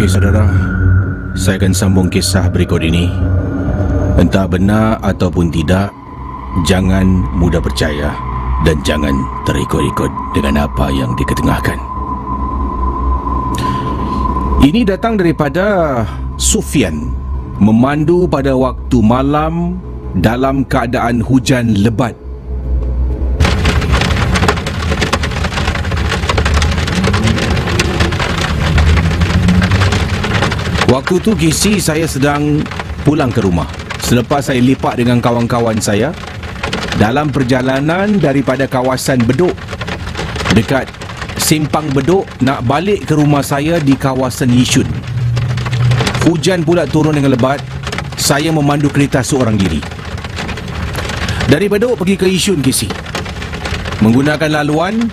Okey saudara, saya akan sambung kisah berikut ini. Entah benar ataupun tidak, jangan mudah percaya dan jangan terikut-ikut dengan apa yang diketengahkan. Ini datang daripada Sufyan, memandu pada waktu malam dalam keadaan hujan lebat. Waktu tu kisi saya sedang pulang ke rumah selepas saya lipat dengan kawan-kawan saya dalam perjalanan daripada kawasan Bedok dekat Simpang Bedok nak balik ke rumah saya di kawasan Yishun. Hujan pula turun dengan lebat. Saya memandu kereta seorang diri dari Bedok pergi ke Yishun kisi, menggunakan laluan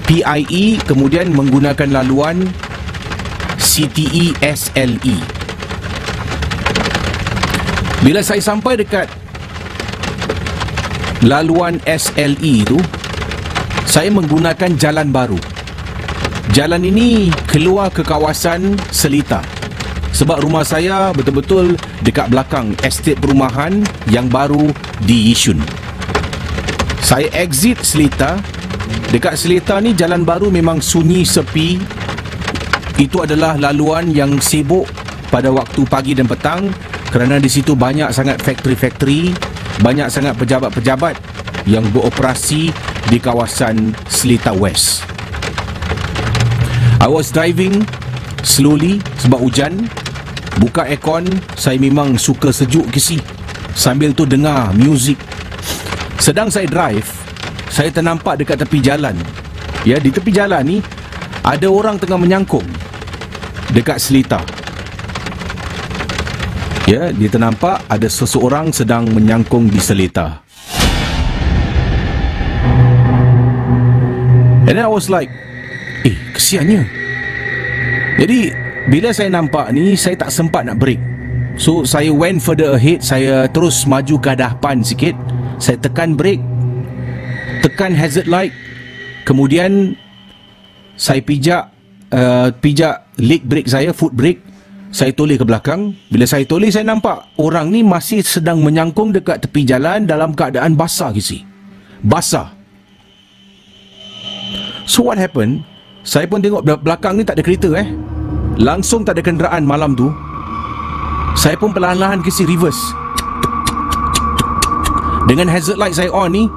PIE, kemudian menggunakan laluan CTE SLE. Bila saya sampai dekat laluan SLE tu, saya menggunakan jalan baru. Jalan ini keluar ke kawasan Seletar, sebab rumah saya betul-betul dekat belakang estet perumahan yang baru di Yishun. Saya exit Seletar. Dekat Seletar ni jalan baru memang sunyi sepi. Itu adalah laluan yang sibuk pada waktu pagi dan petang kerana di situ banyak sangat factory-factory, banyak sangat pejabat-pejabat yang beroperasi di kawasan Seletar West. I was driving slowly sebab hujan. Buka aircon, saya memang suka sejuk kisi. Sambil tu dengar muzik. Sedang saya drive, saya ternampak dekat tepi jalan. Ya, di tepi jalan ni ada orang tengah menyangkung dekat Seletar. Ya, dia ternampak ada seseorang sedang menyangkung di Seletar. And then I was like, kesiannya. Jadi bila saya nampak ni, saya tak sempat nak break. So saya went further ahead. Saya terus maju ke hadapan sikit. Saya tekan brake, tekan hazard light. Kemudian saya pijak leg brake saya, foot brake. Saya toleh ke belakang. Bila saya toleh, saya nampak orang ni masih sedang menyangkung dekat tepi jalan dalam keadaan basah kisi. Basah. So what happened? Saya pun tengok belakang ni tak ada kereta langsung tak ada kenderaan malam tu. Saya pun perlahan-lahan kisi reverse. Dengan hazard light saya on ni,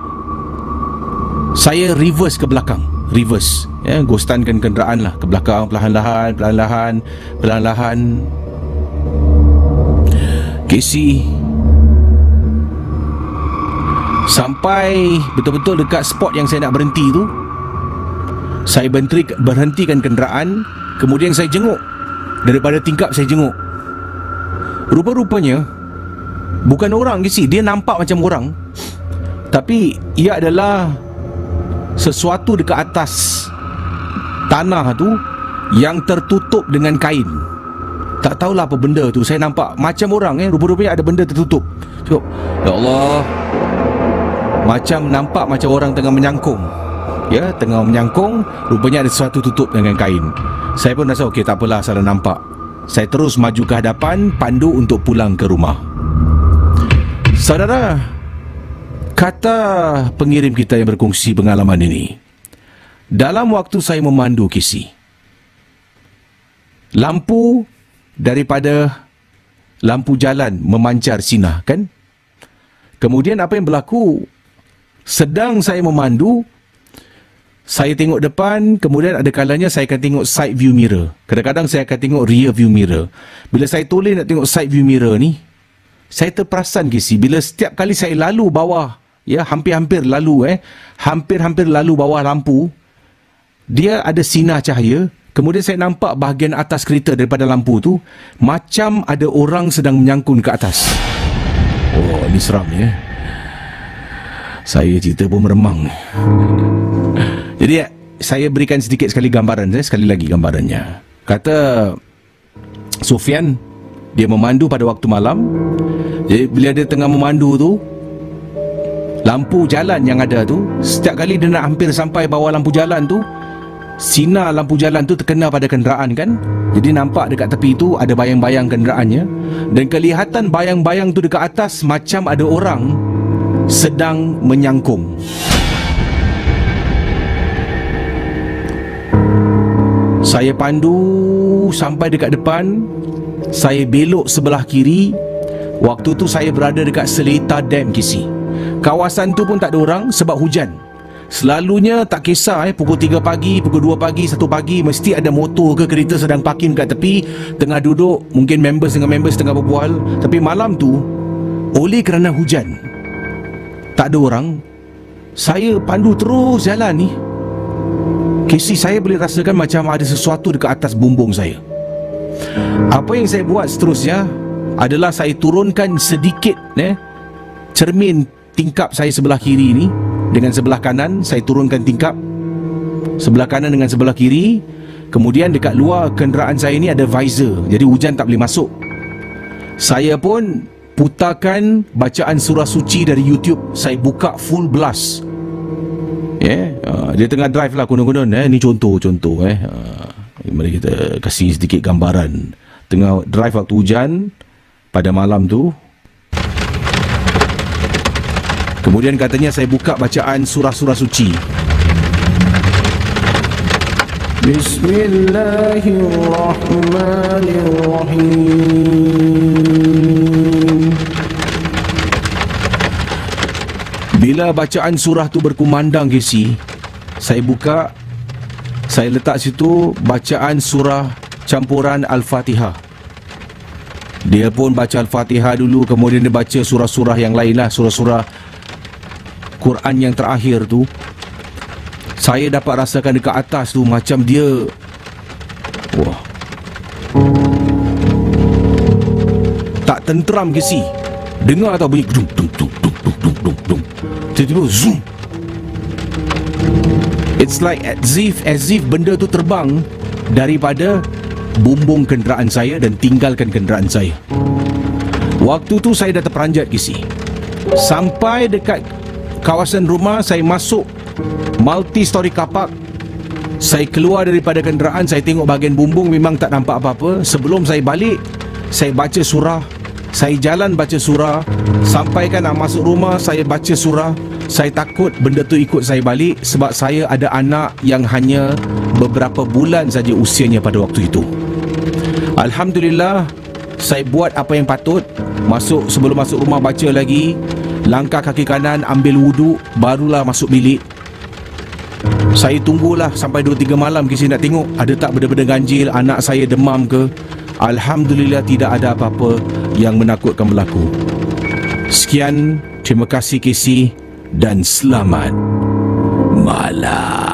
saya reverse ke belakang. Reverse, ghostankan kenderaan lah ke belakang, perlahan-lahan. Casey sampai betul-betul dekat spot yang saya nak berhenti tu. Saya berhentikan kenderaan. Kemudian saya jenguk. Daripada tingkap saya jenguk. Rupa-rupanya bukan orang Casey. Dia nampak macam orang, tapi ia adalah sesuatu dekat atas tanah tu yang tertutup dengan kain. Tak tahulah apa benda tu. Saya nampak macam orang rupa-rupanya ada benda tertutup. So, ya Allah, macam nampak macam orang tengah menyangkung. Ya, tengah menyangkung. Rupanya ada sesuatu tutup dengan kain. Saya pun rasa okey, tak apalah, salah nampak. Saya terus maju ke hadapan, pandu untuk pulang ke rumah. Saudara, kata pengirim kita yang berkongsi pengalaman ini, dalam waktu saya memandu kisi, lampu daripada lampu jalan memancar sinar kan. Kemudian apa yang berlaku? Sedang saya memandu, saya tengok depan, kemudian ada kalanya saya akan tengok side view mirror. Kadang-kadang saya akan tengok rear view mirror. Bila saya toleh nak tengok side view mirror ni, saya terperasan kisi, bila setiap kali saya lalu bawah, hampir-hampir lalu hampir-hampir lalu bawah lampu, dia ada sinar cahaya. Kemudian saya nampak bahagian atas kereta daripada lampu tu macam ada orang sedang menyangkung ke atas. Oh, ni seram ya. Saya cerita pun meremang. Jadi saya berikan sedikit sekali gambaran, sekali lagi gambarannya. Kata Sufyan, dia memandu pada waktu malam. Jadi bila dia tengah memandu tu, lampu jalan yang ada tu, setiap kali dia nak hampir sampai bawah lampu jalan tu, sinar lampu jalan tu terkena pada kenderaan kan. Jadi nampak dekat tepi tu ada bayang-bayang kenderaannya, dan kelihatan bayang-bayang tu dekat atas macam ada orang sedang menyangkung. Saya pandu sampai dekat depan. Saya belok sebelah kiri. Waktu tu saya berada dekat Seletar Dam, KC. Kawasan tu pun tak ada orang sebab hujan. Selalunya tak kisah pukul 3 pagi, pukul 2 pagi, 1 pagi mesti ada motor ke kereta sedang parking kat tepi, tengah duduk, mungkin members dengan members tengah berbual. Tapi malam tu, oleh kerana hujan, tak ada orang, saya pandu terus jalan ni. KC, saya boleh rasakan macam ada sesuatu dekat atas bumbung saya. Apa yang saya buat seterusnya adalah saya turunkan sedikit cermin tingkap saya sebelah kiri ni dengan sebelah kanan. Saya turunkan tingkap sebelah kanan dengan sebelah kiri. Kemudian dekat luar kenderaan saya ni ada visor, jadi hujan tak boleh masuk. Saya pun putarkan bacaan surah suci dari YouTube. Saya buka full blast. Dia tengah drive lah konon-konon. Ni contoh. Mari kita kasih sedikit gambaran. Tengah drive waktu hujan pada malam tu. Kemudian katanya saya buka bacaan surah-surah suci. Bismillahirrahmanirrahim. Bila bacaan surah tu berkumandang, KC, saya buka, saya letak situ bacaan surah campuran Al-Fatihah. Dia pun baca Al-Fatihah dulu, kemudian dia baca surah-surah yang lain lah, surah-surah Quran yang terakhir tu. Saya dapat rasakan dekat atas tu macam dia, wah, tak tenteram, KC. Dengar tak bunyi dung dung dung dung dung dung dung dung. Tiba-tiba zoom. It's like as if benda tu terbang daripada bumbung kenderaan saya dan tinggalkan kenderaan saya. Waktu tu saya dah terperanjat, KC. Sampai dekat kawasan rumah, saya masuk multi-story car park. Saya keluar daripada kenderaan, saya tengok bahagian bumbung, memang tak nampak apa-apa. Sebelum saya balik, saya baca surah. Saya jalan baca surah. Sampaikan nak masuk rumah, saya baca surah. Saya takut benda tu ikut saya balik sebab saya ada anak yang hanya beberapa bulan saja usianya pada waktu itu. Alhamdulillah, saya buat apa yang patut. Sebelum masuk rumah baca lagi, langkah kaki kanan, ambil wuduk, barulah masuk bilik. Saya tunggulah sampai 2-3 malam, KC, nak tengok ada tak benda-benda ganjil, anak saya demam ke. Alhamdulillah tidak ada apa-apa yang menakutkan berlaku. Sekian, terima kasih, KC, dan selamat malam.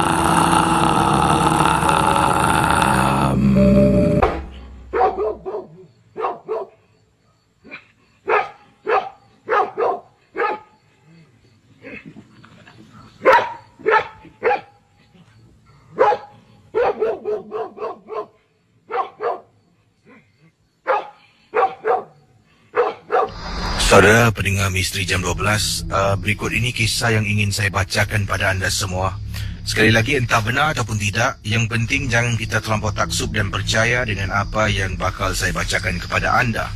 Saudara pendengar Misteri Jam 12, berikut ini kisah yang ingin saya bacakan pada anda semua. Sekali lagi, entah benar ataupun tidak, yang penting jangan kita terlampau taksub dan percaya dengan apa yang bakal saya bacakan kepada anda.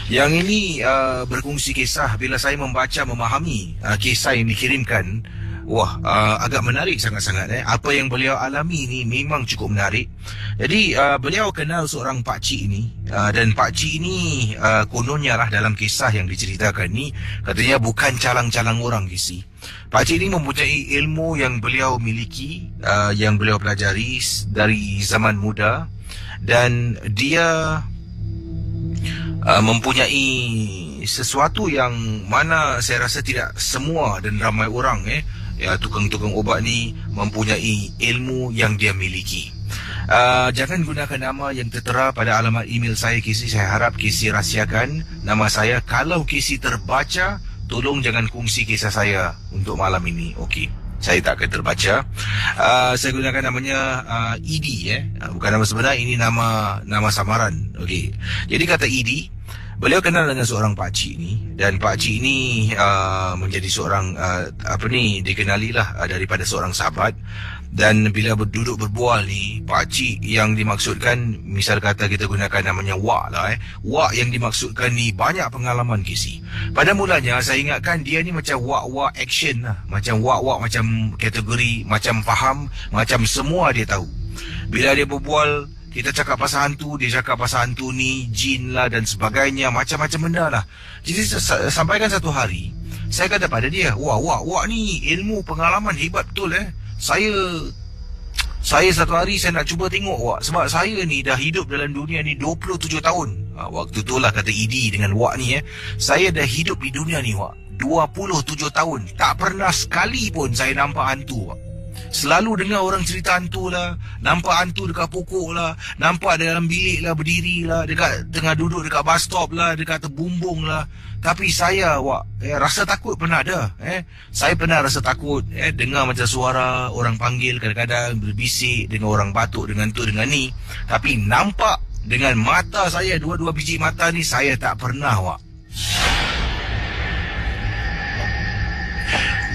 Yang ini berkongsi kisah. Bila saya memahami kisah yang dikirimkan, agak menarik sangat-sangat. Apa yang beliau alami ni memang cukup menarik. Jadi beliau kenal seorang pakcik ni, dan pakcik ni kononnya lah dalam kisah yang diceritakan ni, katanya bukan calang-calang orang, KC. Pakcik ni mempunyai ilmu yang beliau miliki, yang beliau pelajari dari zaman muda, dan dia mempunyai sesuatu yang mana saya rasa tidak semua dan ramai orang tukang-tukang ubat ni mempunyai ilmu yang dia miliki. Jangan gunakan nama yang tertera pada alamat email saya, KC. Saya harap KC rahsiakan nama saya. Kalau KC terbaca, tolong jangan kongsi kisah saya untuk malam ini. Okey, saya tak akan terbaca. Saya gunakan namanya Edie, bukan nama sebenar. Ini nama samaran. Okey. Jadi kata Edie, Beliau kenal dengan seorang pakcik ni, dan pakcik ni menjadi seorang dikenalilah daripada seorang sahabat. Dan bila duduk berbual ni, pakcik yang dimaksudkan, misal kata kita gunakan namanya Wak lah Wak yang dimaksudkan ni banyak pengalaman kisi. Pada mulanya saya ingatkan dia ni macam Wak action lah, macam Wak macam kategori, macam faham, macam semua dia tahu. Bila dia berbual, kita cakap pasal hantu, dia cakap pasal hantu ni, jin lah dan sebagainya, macam-macam benda lah. Jadi sampaikan satu hari, saya kata pada dia, Wak ni ilmu pengalaman hebat betul Saya satu hari saya nak cuba tengok Wak, sebab saya ni dah hidup dalam dunia ni 27 tahun. Waktu tu lah kata Idi dengan Wak ni saya dah hidup di dunia ni Wak 27 tahun. Tak pernah sekali pun saya nampak hantu Wak. Selalu dengar orang cerita hantu lah, nampak hantu dekat pokok lah, nampak dalam bilik lah, berdiri lah, dekat tengah duduk dekat bus stop lah, dekat terbumbung lah. Tapi saya rasa takut pernah ada. Saya pernah rasa takut dengar macam suara orang panggil, kadang-kadang berbisik, dengan orang batuk, dengan tu dengan ni. Tapi nampak dengan mata saya, dua-dua biji mata ni, saya tak pernah Wak.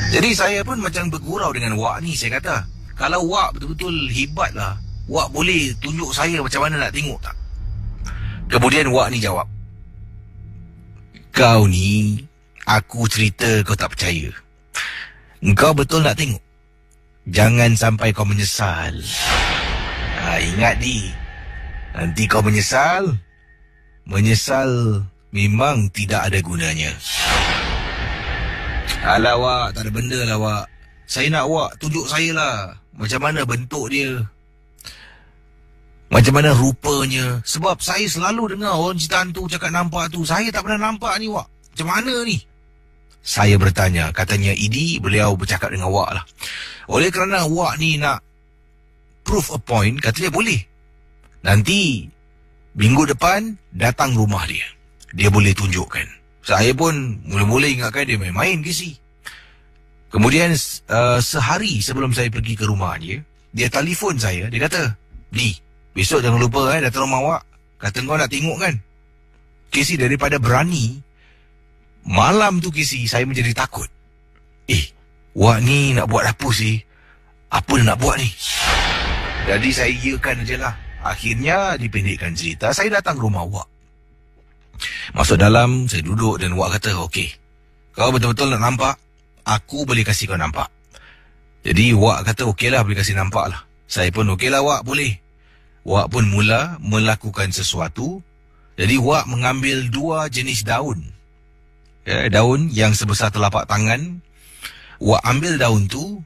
Jadi saya pun macam bergurau dengan Wak ni. Saya kata, kalau Wak betul-betul hebat lah, Wak boleh tunjuk saya macam mana nak tengok tak? Kemudian Wak ni jawab, kau ni, aku cerita kau tak percaya. Engkau betul nak tengok? Jangan sampai kau menyesal. Ingat di, nanti kau menyesal. Menyesal memang tidak ada gunanya. Alah Wak, tak ada benda lah Wak. Saya nak Wak tunjuk saya lah macam mana bentuk dia, macam mana rupanya. Sebab saya selalu dengar orang cerita hantu cakap nampak tu. Saya tak pernah nampak ni Wak. Macam mana ni? Saya bertanya, katanya Idi, beliau bercakap dengan Wak lah. Oleh kerana Wak ni nak prove a point, katanya boleh. Nanti minggu depan datang rumah dia, dia boleh tunjukkan. Saya pun mula-mula ingatkan dia main-main ke si. Kemudian sehari sebelum saya pergi ke rumah dia, dia telefon saya. Dia kata, Di, besok jangan lupa datang rumah Wak. Kata kau nak tengok kan. Kesi daripada berani, malam tu Kesi saya menjadi takut. Wak ni nak buat apa sih? Apa dia nak buat ni? Jadi saya iakan je lah. Akhirnya dipendekkan cerita, saya datang rumah Wak. Masuk dalam, saya duduk dan Wak kata, okey, kau betul-betul nak nampak? Aku boleh kasih kau nampak. Jadi Wak kata, okey lah, boleh kasih nampak lah. Saya pun, okey lah Wak, boleh. Wak pun mula melakukan sesuatu. Jadi Wak mengambil 2 jenis daun. Daun yang sebesar telapak tangan. Wak ambil daun tu,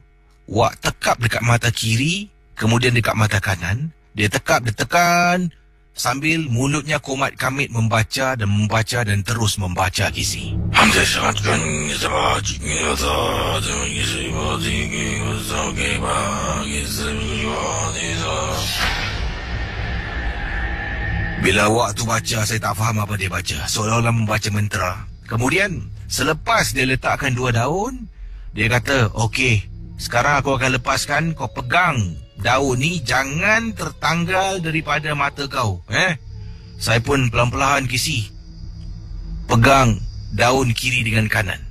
Wak tekap dekat mata kiri, kemudian dekat mata kanan. Dia tekap, dia tekan, sambil mulutnya komat kamit membaca dan terus membaca Kisi. Bila Wak tu baca, saya tak faham apa dia baca. Seolah-olah membaca mantra. Kemudian, selepas dia letakkan 2 daun, dia kata, okey, sekarang aku akan lepaskan, kau pegang daun ni, jangan tertanggal daripada mata kau. Saya pun pelan-pelan Kisi pegang daun kiri dengan kanan.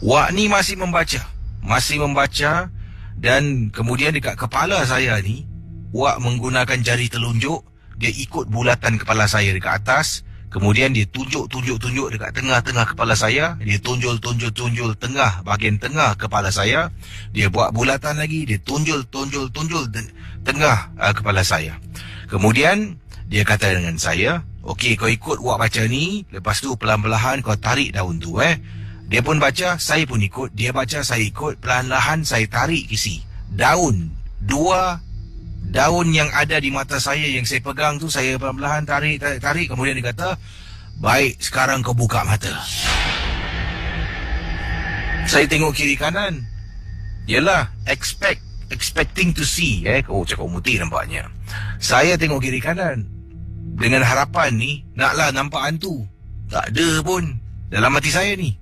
Wak ni masih membaca, dan kemudian dekat kepala saya ni, Wak menggunakan jari telunjuk. Dia ikut bulatan kepala saya dekat atas. Kemudian dia tunjuk dekat tengah-tengah kepala saya. Dia tunjul tengah, bahagian tengah kepala saya. Dia buat bulatan lagi. Dia tunjul tengah kepala saya. Kemudian dia kata dengan saya, okey, kau ikut Wak baca ni. Lepas tu pelan-pelan kau tarik daun tu. Dia pun baca, saya pun ikut. Dia baca, saya ikut. Perlahan-lahan saya tarik Kisi daun. 2 daun yang ada di mata saya yang saya pegang tu, saya perlahan tarik. Kemudian dia kata, baik, sekarang kau buka mata. Saya tengok kiri kanan. Yalah, expecting to see. Oh, cakap mutih nampaknya. Saya tengok kiri kanan dengan harapan ni, naklah nampak hantu. Tak ada pun dalam hati saya ni.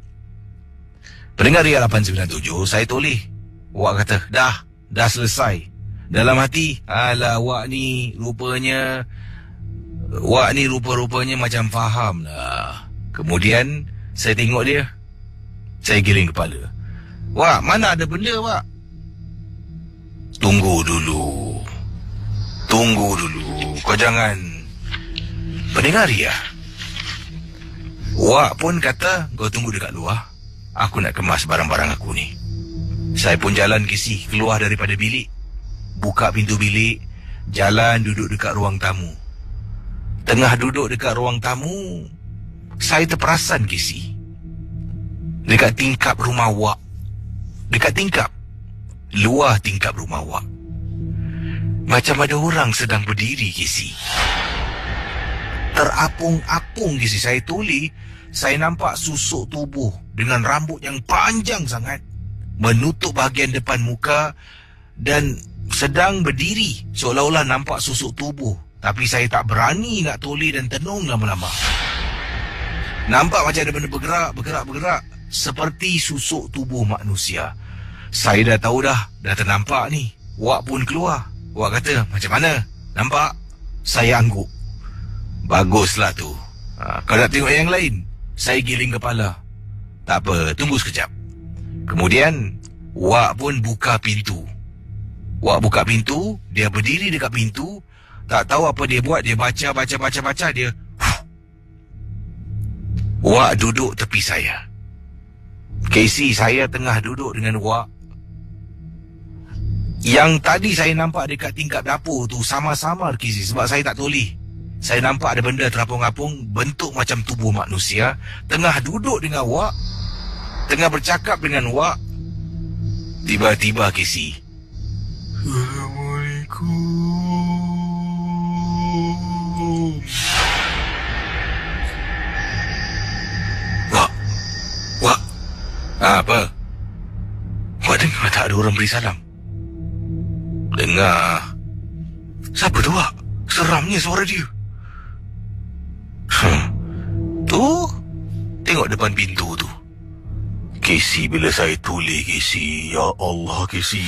Pendengar Ria 897, saya toleh. Wak kata, dah selesai. Dalam hati, alah Wak ni rupa-rupanya macam faham lah. Kemudian saya tengok dia. Saya giling kepala. Wak, mana ada benda, Wak? Tunggu dulu. Kau jangan pendengar ya. Wak pun kata kau tunggu dekat luar. Aku nak kemas barang-barang aku ni. Saya pun jalan Casey keluar daripada bilik. Buka pintu bilik. Jalan duduk dekat ruang tamu. Tengah duduk dekat ruang tamu, saya terperasan Casey. Dekat tingkap rumah Wak. Dekat tingkap. Luar tingkap rumah Wak. Macam ada orang sedang berdiri Casey. Terapung-apung Casey. Saya tuli. Saya nampak susuk tubuh dengan rambut yang panjang sangat menutup bahagian depan muka dan sedang berdiri seolah-olah nampak susuk tubuh. Tapi saya tak berani nak tuli dan tenung lama-lama. Nampak macam ada benda bergerak seperti susuk tubuh manusia. Saya dah tahu dah ternampak ni. Wak pun keluar. Wak kata, macam mana? Nampak? Saya angguk. Baguslah tu. Kau nak tengok yang lain? Saya giling kepala. Tak apa, tunggu sekejap. Kemudian, Wak pun buka pintu. Wak buka pintu, dia berdiri dekat pintu. Tak tahu apa dia buat, dia baca, dia... Wak duduk tepi saya. Casey, saya tengah duduk dengan Wak. Yang tadi saya nampak dekat tingkap dapur tu sama-sama Casey, sebab saya tak toleh. Saya nampak ada benda terapung-apung bentuk macam tubuh manusia tengah duduk dengan Wak, tengah bercakap dengan Wak. Tiba-tiba Casey, Assalamualaikum. Wak, apa? Wak dengar tak ada orang beri salam? Dengar. Siapa tu, Wak? Seramnya suara dia. Tu, tengok depan pintu tu. Casey, bila saya tulis Casey, ya Allah Casey.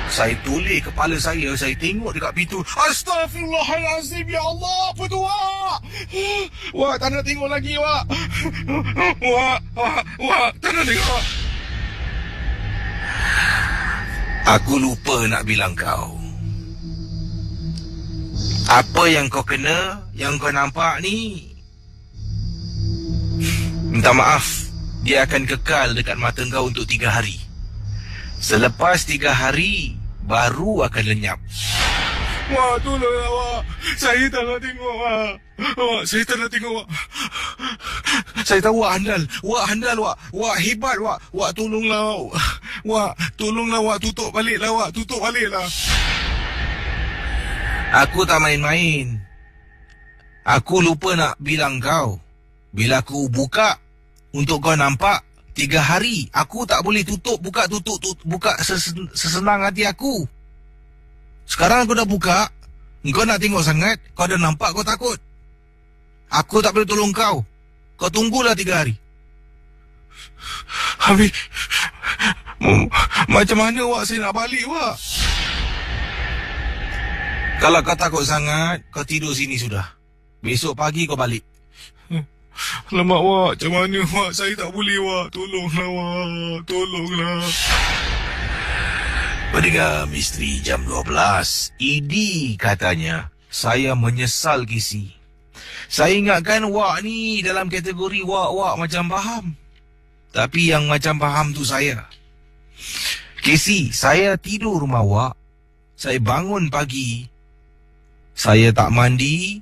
Saya tulis kepala saya tengok dekat pintu. Astaghfirullahalazim, ya Allah, apa tu, Wak? Wak, tak nak tengok lagi, Wak. Wak, tak nak tengok. Aku lupa nak bilang kau. Apa yang kau kena, yang kau nampak ni, minta maaf, dia akan kekal dekat mata kau untuk 3 hari. Selepas 3 hari, baru akan lenyap. Wak, tolonglah, Wak. Saya tak nak tengok, Wak. Wak, saya tak nak tengok, Wak. Saya tahu Wak handal. Wak handal, Wak. Wak hebat, Wak. Wak, tolonglah, Wak. Wak, tolonglah, Wak. Tutup baliklah, Wak. Tutup baliklah. Aku tak main-main. Aku lupa nak bilang kau. Bila aku buka untuk kau nampak, 3 hari aku tak boleh tutup, buka sesenang hati aku. Sekarang aku dah buka, kau nak tengok sangat, kau dah nampak, kau takut. Aku tak boleh tolong kau. Kau tunggulah 3 hari. Habis, macam mana, Wak, saya nak balik, Wak? Kalau kau takut sangat, kau tidur sini sudah. Besok pagi kau balik. Alamak, Wak, macam mana, Wak? Saya tak boleh, Wak. Tolonglah, Wak. Tolonglah. Pendengar Misteri Jam 12. Idi katanya, saya menyesal Casey. Saya ingatkan Wak ni dalam kategori Wak macam faham. Tapi yang macam faham tu saya. Casey, saya tidur rumah Wak. Saya bangun pagi. Saya tak mandi.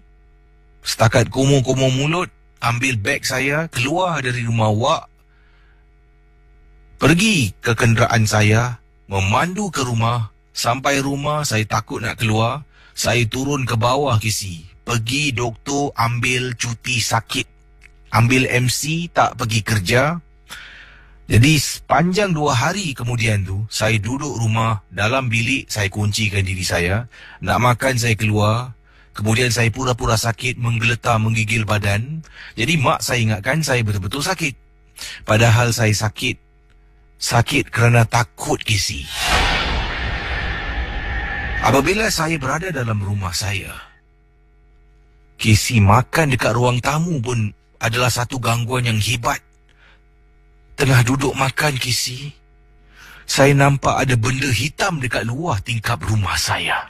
Setakat komo-komo mulut. Ambil beg saya, keluar dari rumah Wak. Pergi ke kenderaan saya, memandu ke rumah. Sampai rumah, saya takut nak keluar. Saya turun ke bawah Casey. Pergi doktor ambil cuti sakit. Ambil MC, tak pergi kerja. Jadi sepanjang 2 hari kemudian tu, saya duduk rumah, dalam bilik, saya kuncikan diri saya. Nak makan, saya keluar. Kemudian saya pura-pura sakit, menggeletar, menggigil badan. Jadi mak saya ingatkan saya betul-betul sakit. Padahal saya sakit. Sakit kerana takut Casey. Apabila saya berada dalam rumah saya, Casey, makan dekat ruang tamu pun adalah satu gangguan yang hebat. Tengah duduk makan, Casey, saya nampak ada benda hitam dekat luar tingkap rumah saya.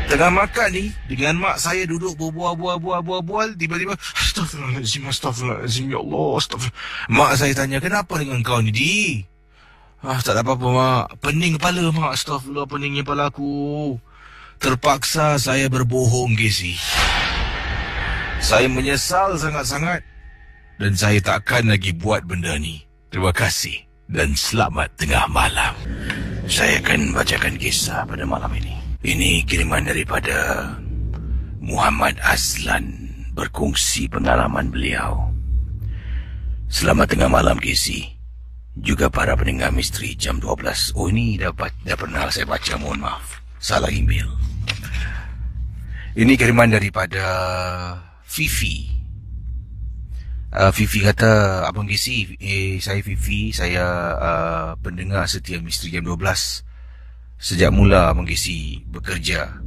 Tengah makan ni, dengan mak saya duduk berbual, tiba-tiba, Astagfirullahaladzim, ya Allah, astagfirullah. Mak saya tanya, kenapa dengan kau ni, Di? Tak ada apa-apa, Mak. Pening kepala, Mak. Astagfirullah, peningnya kepala aku. Terpaksa saya berbohong, Casey. Saya menyesal sangat-sangat. Dan saya takkan lagi buat benda ni. Terima kasih dan selamat tengah malam. Saya akan bacakan kisah pada malam ini. Ini kiriman daripada Muhammad Aslan, berkongsi pengalaman beliau. Selamat tengah malam, Casey. Juga para pendengar misteri jam 12. Oh, ini dah pernah saya baca, mohon maaf. Salah email. Ini kiriman daripada Fifi. Fifi kata, Abang Casey, saya Fifi, saya pendengar setia misteri jam 12. Sejak mula Abang Casey bekerja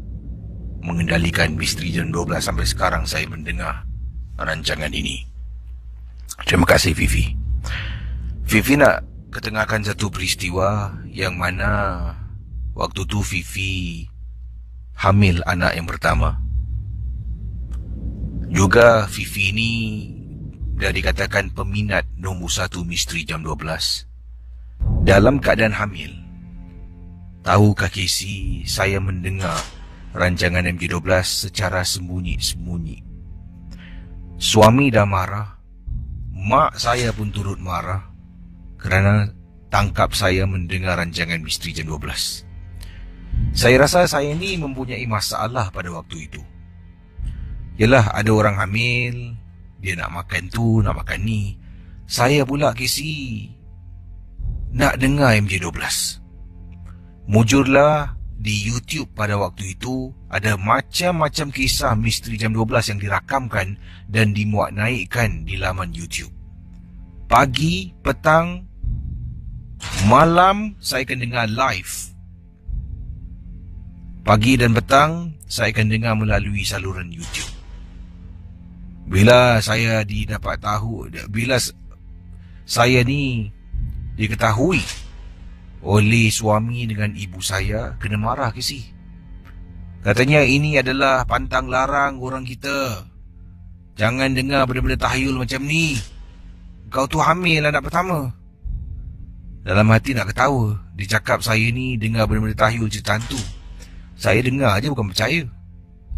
mengendalikan misteri jam 12 sampai sekarang saya mendengar rancangan ini. Terima kasih, Fifi. Fifi nak ketengahkan satu peristiwa yang mana waktu tu Fifi hamil anak yang pertama. Juga Fifi ni dah dikatakan peminat nombor 1 misteri jam 12. Dalam keadaan hamil, tahukah Casey, saya mendengar rancangan MJ12 secara sembunyi-sembunyi. Suami dah marah, mak saya pun turut marah kerana tangkap saya mendengar rancangan misteri jam 12. Saya rasa saya ni mempunyai masalah pada waktu itu. Yalah, ada orang hamil, dia nak makan tu, nak makan ni. Saya pula, Casey, nak dengar MJ12. Mujurlah di YouTube pada waktu itu ada macam-macam kisah misteri jam 12 yang dirakamkan dan dimuat naikkan di laman YouTube. Pagi, petang, malam saya akan dengar live. Pagi dan petang saya akan dengar melalui saluran YouTube. Bila saya bila saya ni diketahui oleh suami dengan ibu saya, kena marah, Casey. Katanya ini adalah pantang larang orang kita. Jangan dengar benda-benda tahyul macam ni. Kau tu hamil anak pertama. Dalam hati nak ketawa. Dia cakap saya ni dengar benda-benda tahyul cerita hantu. Saya dengar je, bukan percaya.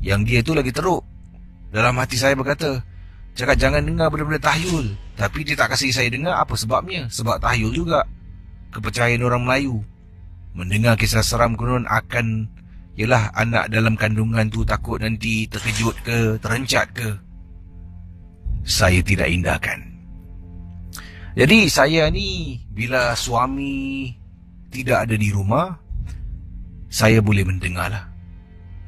Yang dia tu lagi teruk. Dalam hati saya berkata, cakap jangan dengar benda-benda tahyul. Tapi dia tak kasih saya dengar, apa sebabnya? Sebab tahyul juga. Kepercayaan orang Melayu. Mendengar kisah seram konon akan, yalah, anak dalam kandungan tu takut nanti terkejut ke, terencat ke. Saya tidak indahkan. Jadi saya ni, bila suami tidak ada di rumah, saya boleh mendengar lah.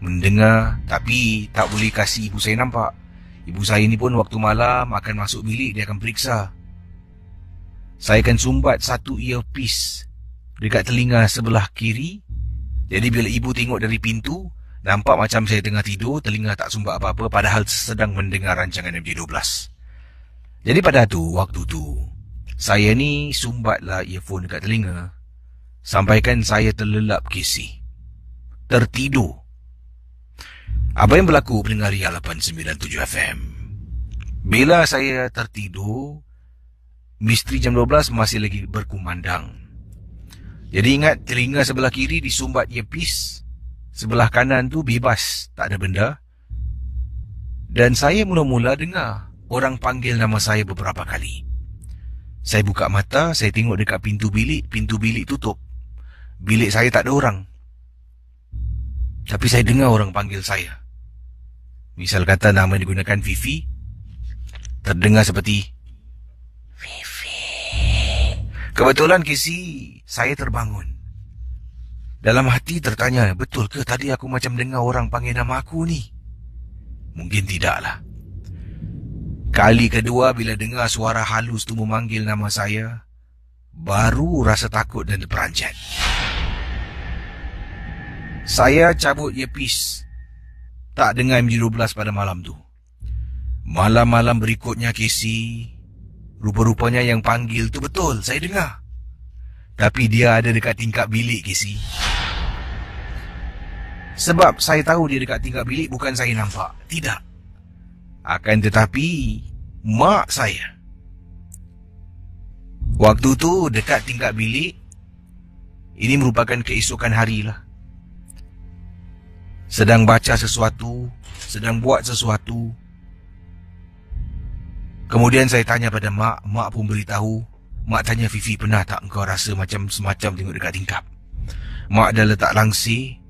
Mendengar, tapi tak boleh kasih ibu saya nampak. Ibu saya ni pun waktu malam akan masuk bilik, dia akan periksa. Saya akan sumbat satu earpiece dekat telinga sebelah kiri. Jadi bila ibu tengok dari pintu, nampak macam saya tengah tidur, telinga tak sumbat apa-apa, padahal sedang mendengar rancangan MJ12. Jadi pada waktu tu, saya ni sumbatlah earphone dekat telinga, sampaikan saya terlelap, Casey. Tertidur. Apa yang berlaku pendengar Ria 897 FM? Bila saya tertidur, misteri jam 12 masih lagi berkumandang. Jadi ingat, telinga sebelah kiri disumbat earpiece, sebelah kanan tu bebas, tak ada benda. Dan saya mula-mula dengar orang panggil nama saya beberapa kali. Saya buka mata, saya tengok dekat pintu bilik tutup. Bilik saya tak ada orang. Tapi saya dengar orang panggil saya. Misal kata nama digunakan Fifi, terdengar seperti Fifi. Kebetulan, Casey, saya terbangun. Dalam hati tertanya, betul ke tadi aku macam dengar orang panggil nama aku ni? Mungkin tidaklah. Kali kedua bila dengar suara halus tu memanggil nama saya, baru rasa takut dan terperanjat. Saya cabut earpiece, tak dengar MJ12 pada malam tu. Malam-malam berikutnya, Casey, rupa-rupanya yang panggil tu betul, saya dengar. Tapi dia ada dekat tingkap bilik, Casey. Sebab saya tahu dia dekat tingkap bilik, bukan saya nampak. Tidak. Akan tetapi, mak saya. Waktu tu dekat tingkap bilik, ini merupakan keesokan hari lah. Sedang baca sesuatu, sedang buat sesuatu. Kemudian saya tanya pada mak pun beritahu. Mak tanya, Fifi, pernah tak engkau rasa macam semacam tengok dekat tingkap? Mak dah letak langsir.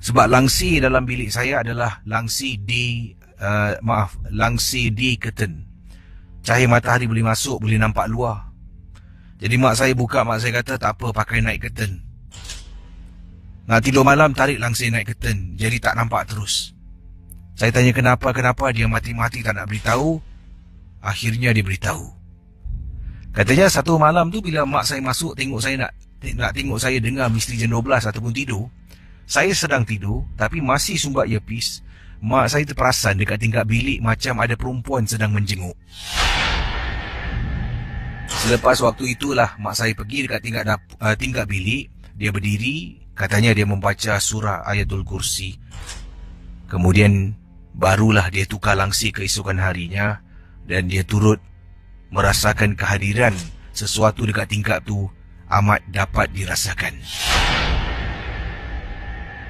Sebab langsir dalam bilik saya adalah langsir langsir D curtain. Cahaya matahari boleh masuk, boleh nampak luar. Jadi mak saya buka, mak saya kata, tak apa, pakai night curtain. Nak tidur malam, tarik langsir night curtain. Jadi tak nampak terus. Saya tanya kenapa, dia mati-mati tak nak beritahu. Akhirnya dia beritahu. Katanya satu malam tu bila mak saya masuk tengok saya nak tengok saya dengar Misteri Jam 12 ataupun tidur. Saya sedang tidur tapi masih sumbat earpiece. Mak saya terperasan dekat tingkap bilik macam ada perempuan sedang menjenguk. Selepas waktu itulah mak saya pergi dekat tingkap bilik. Dia berdiri, katanya dia membaca surah Ayatul Kursi. Kemudian barulah dia tukar langsir keesokan harinya. Dan dia turut merasakan kehadiran sesuatu dekat tingkap tu amat dapat dirasakan.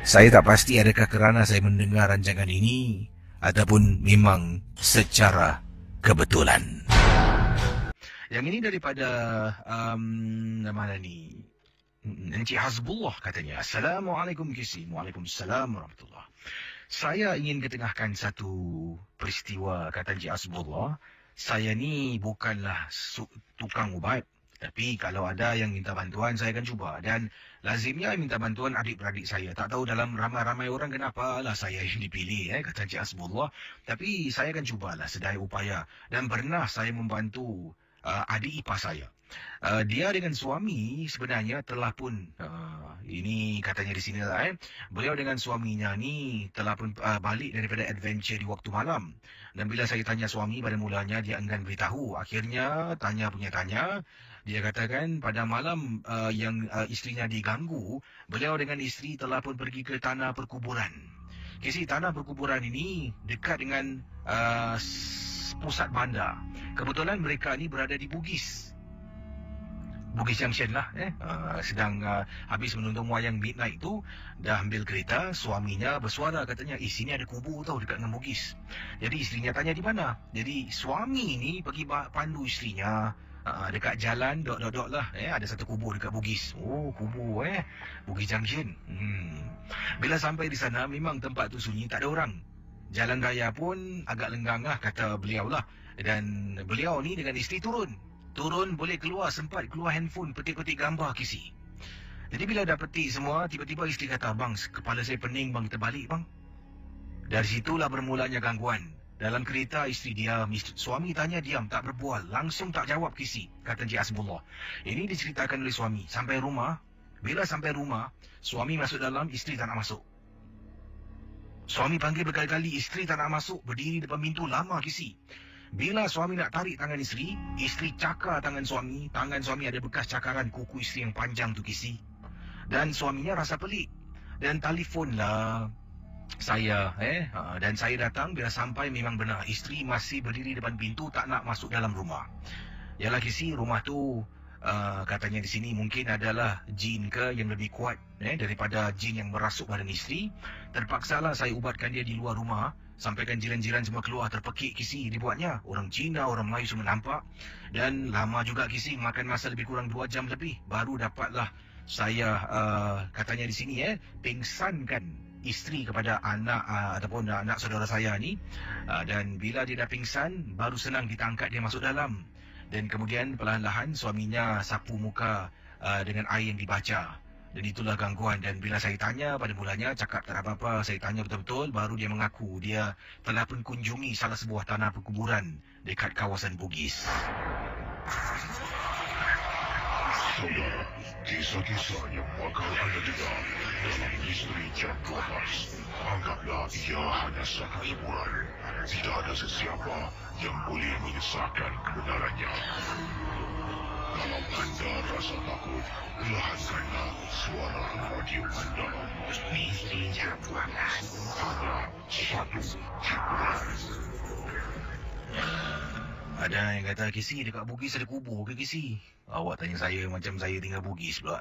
Saya tak pasti adakah kerana saya mendengar rancangan ini ataupun memang secara kebetulan. Yang ini daripada mana ni? Encik Hasbullah katanya. Assalamualaikum Kisi. Waalaikumsalam warahmatullahi. Saya ingin ketengahkan satu peristiwa, kata Encik Hasbullah. Saya ni bukanlah tukang ubat. Tapi kalau ada yang minta bantuan, saya akan cuba. Dan lazimnya minta bantuan adik-beradik saya. Tak tahu dalam ramai-ramai orang kenapa lah saya yang dipilih, kata Encik Hasbullah. Tapi saya akan cubalah sedaya upaya. Dan pernah saya membantu adik ipar saya. Dia dengan suami sebenarnya telah pun ini katanya di sini lah beliau dengan suaminya ni telah pun balik daripada adventure di waktu malam. Dan bila saya tanya suami, pada mulanya dia enggan beritahu. Akhirnya tanya dia katakan pada malam yang isterinya diganggu, beliau dengan isteri telah pun pergi ke tanah perkuburan. Kisi tanah perkuburan ini dekat dengan pusat bandar. Kebetulan mereka ni berada di Bugis Junction lah. Sedang habis menonton wayang midnight tu, dah ambil kereta. Suaminya bersuara katanya, sini ada kubur tau dekat dengan Bugis. Jadi isterinya tanya di mana. Jadi suami ni pergi pandu isterinya dekat jalan dot lah. Ada satu kubur dekat Bugis. Oh, kubur Bugis Junction. Bila sampai di sana memang tempat tu sunyi, tak ada orang. Jalan raya pun agak lenggang lah, kata beliau lah. Dan beliau ni dengan isteri turun boleh keluar, sempat keluar handphone, petik-petik gambar Kisi. Jadi bila dah petik semua, tiba-tiba isteri kata, bang, kepala saya pening bang, kita balik bang. Dari situlah bermulanya gangguan. Dalam kereta isteri diam, suami tanya diam, tak berbual, langsung tak jawab Kisi, kata Encik Hasbullah. Ini diceritakan oleh suami. Bila sampai rumah, suami masuk dalam, isteri tak nak masuk. Suami panggil berkali-kali, isteri tak nak masuk, berdiri depan pintu lama Kisi. Bila suami nak tarik tangan isteri cakar tangan suami ada bekas cakaran kuku isteri yang panjang tu Kisi. Dan suaminya rasa pelik dan telefonlah saya dan saya datang. Bila sampai memang benar isteri masih berdiri depan pintu, tak nak masuk dalam rumah. Yalah Kisi, rumah tu katanya di sini mungkin adalah jin ke yang lebih kuat daripada jin yang merasuk badan isteri. Terpaksalah saya ubatkan dia di luar rumah. Sampaikan jiran-jiran semua keluar, terpekik Kisi dibuatnya. Orang Cina, orang Melayu semua nampak. Dan lama juga Kisi, makan masa lebih kurang 2 jam lebih. Baru dapatlah saya katanya di sini pingsankan isteri kepada anak ataupun anak saudara saya ni. Dan bila dia dah pingsan, baru senang kita angkat dia masuk dalam. Dan kemudian perlahan-lahan suaminya sapu muka dengan air yang dibaca. Dan itulah gangguan. Dan bila saya tanya, pada mulanya cakap tak ada apa-apa. Saya tanya betul-betul, baru dia mengaku dia telah pun kunjungi salah sebuah tanah perkuburan dekat kawasan Bugis. Saudara, kisah-kisah yang bakal anda dengar dalam Misteri Jam 12, anggaplah ia hanya satu hiburan. Tidak ada sesiapa yang boleh menyesatkan kebenarannya. Kalau anda rasa takut, perlahankanlah suara radio anda. Misteri Jam 12, hanya satu hiburan. Ada yang kata, Kisi, dekat Bugis ada kubur ke Kisi? Awak tanya saya macam saya tinggal Bugis pula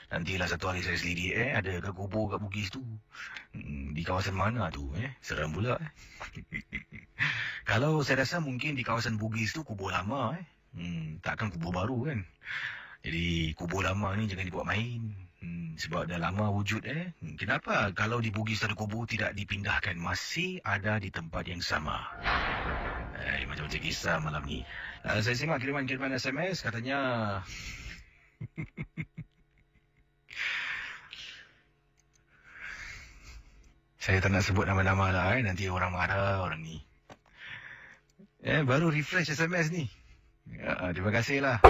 Nantilah satu hari saya selidik ada ke kubur kat Bugis tu. Di kawasan mana tu Seram pula Kalau saya rasa mungkin di kawasan Bugis tu kubur lama takkan kubur baru kan. Jadi kubur lama ni jangan dibuat main. Sebab dah lama wujud Kenapa kalau di Bugis ada kubur tidak dipindahkan, masih ada di tempat yang sama? Macam-macam kisah malam ni. Saya simak kiriman-kiriman SMS katanya saya tak nak sebut nama-nama lah nanti orang marah orang ni. Baru refresh SMS ni. Terima kasih lah.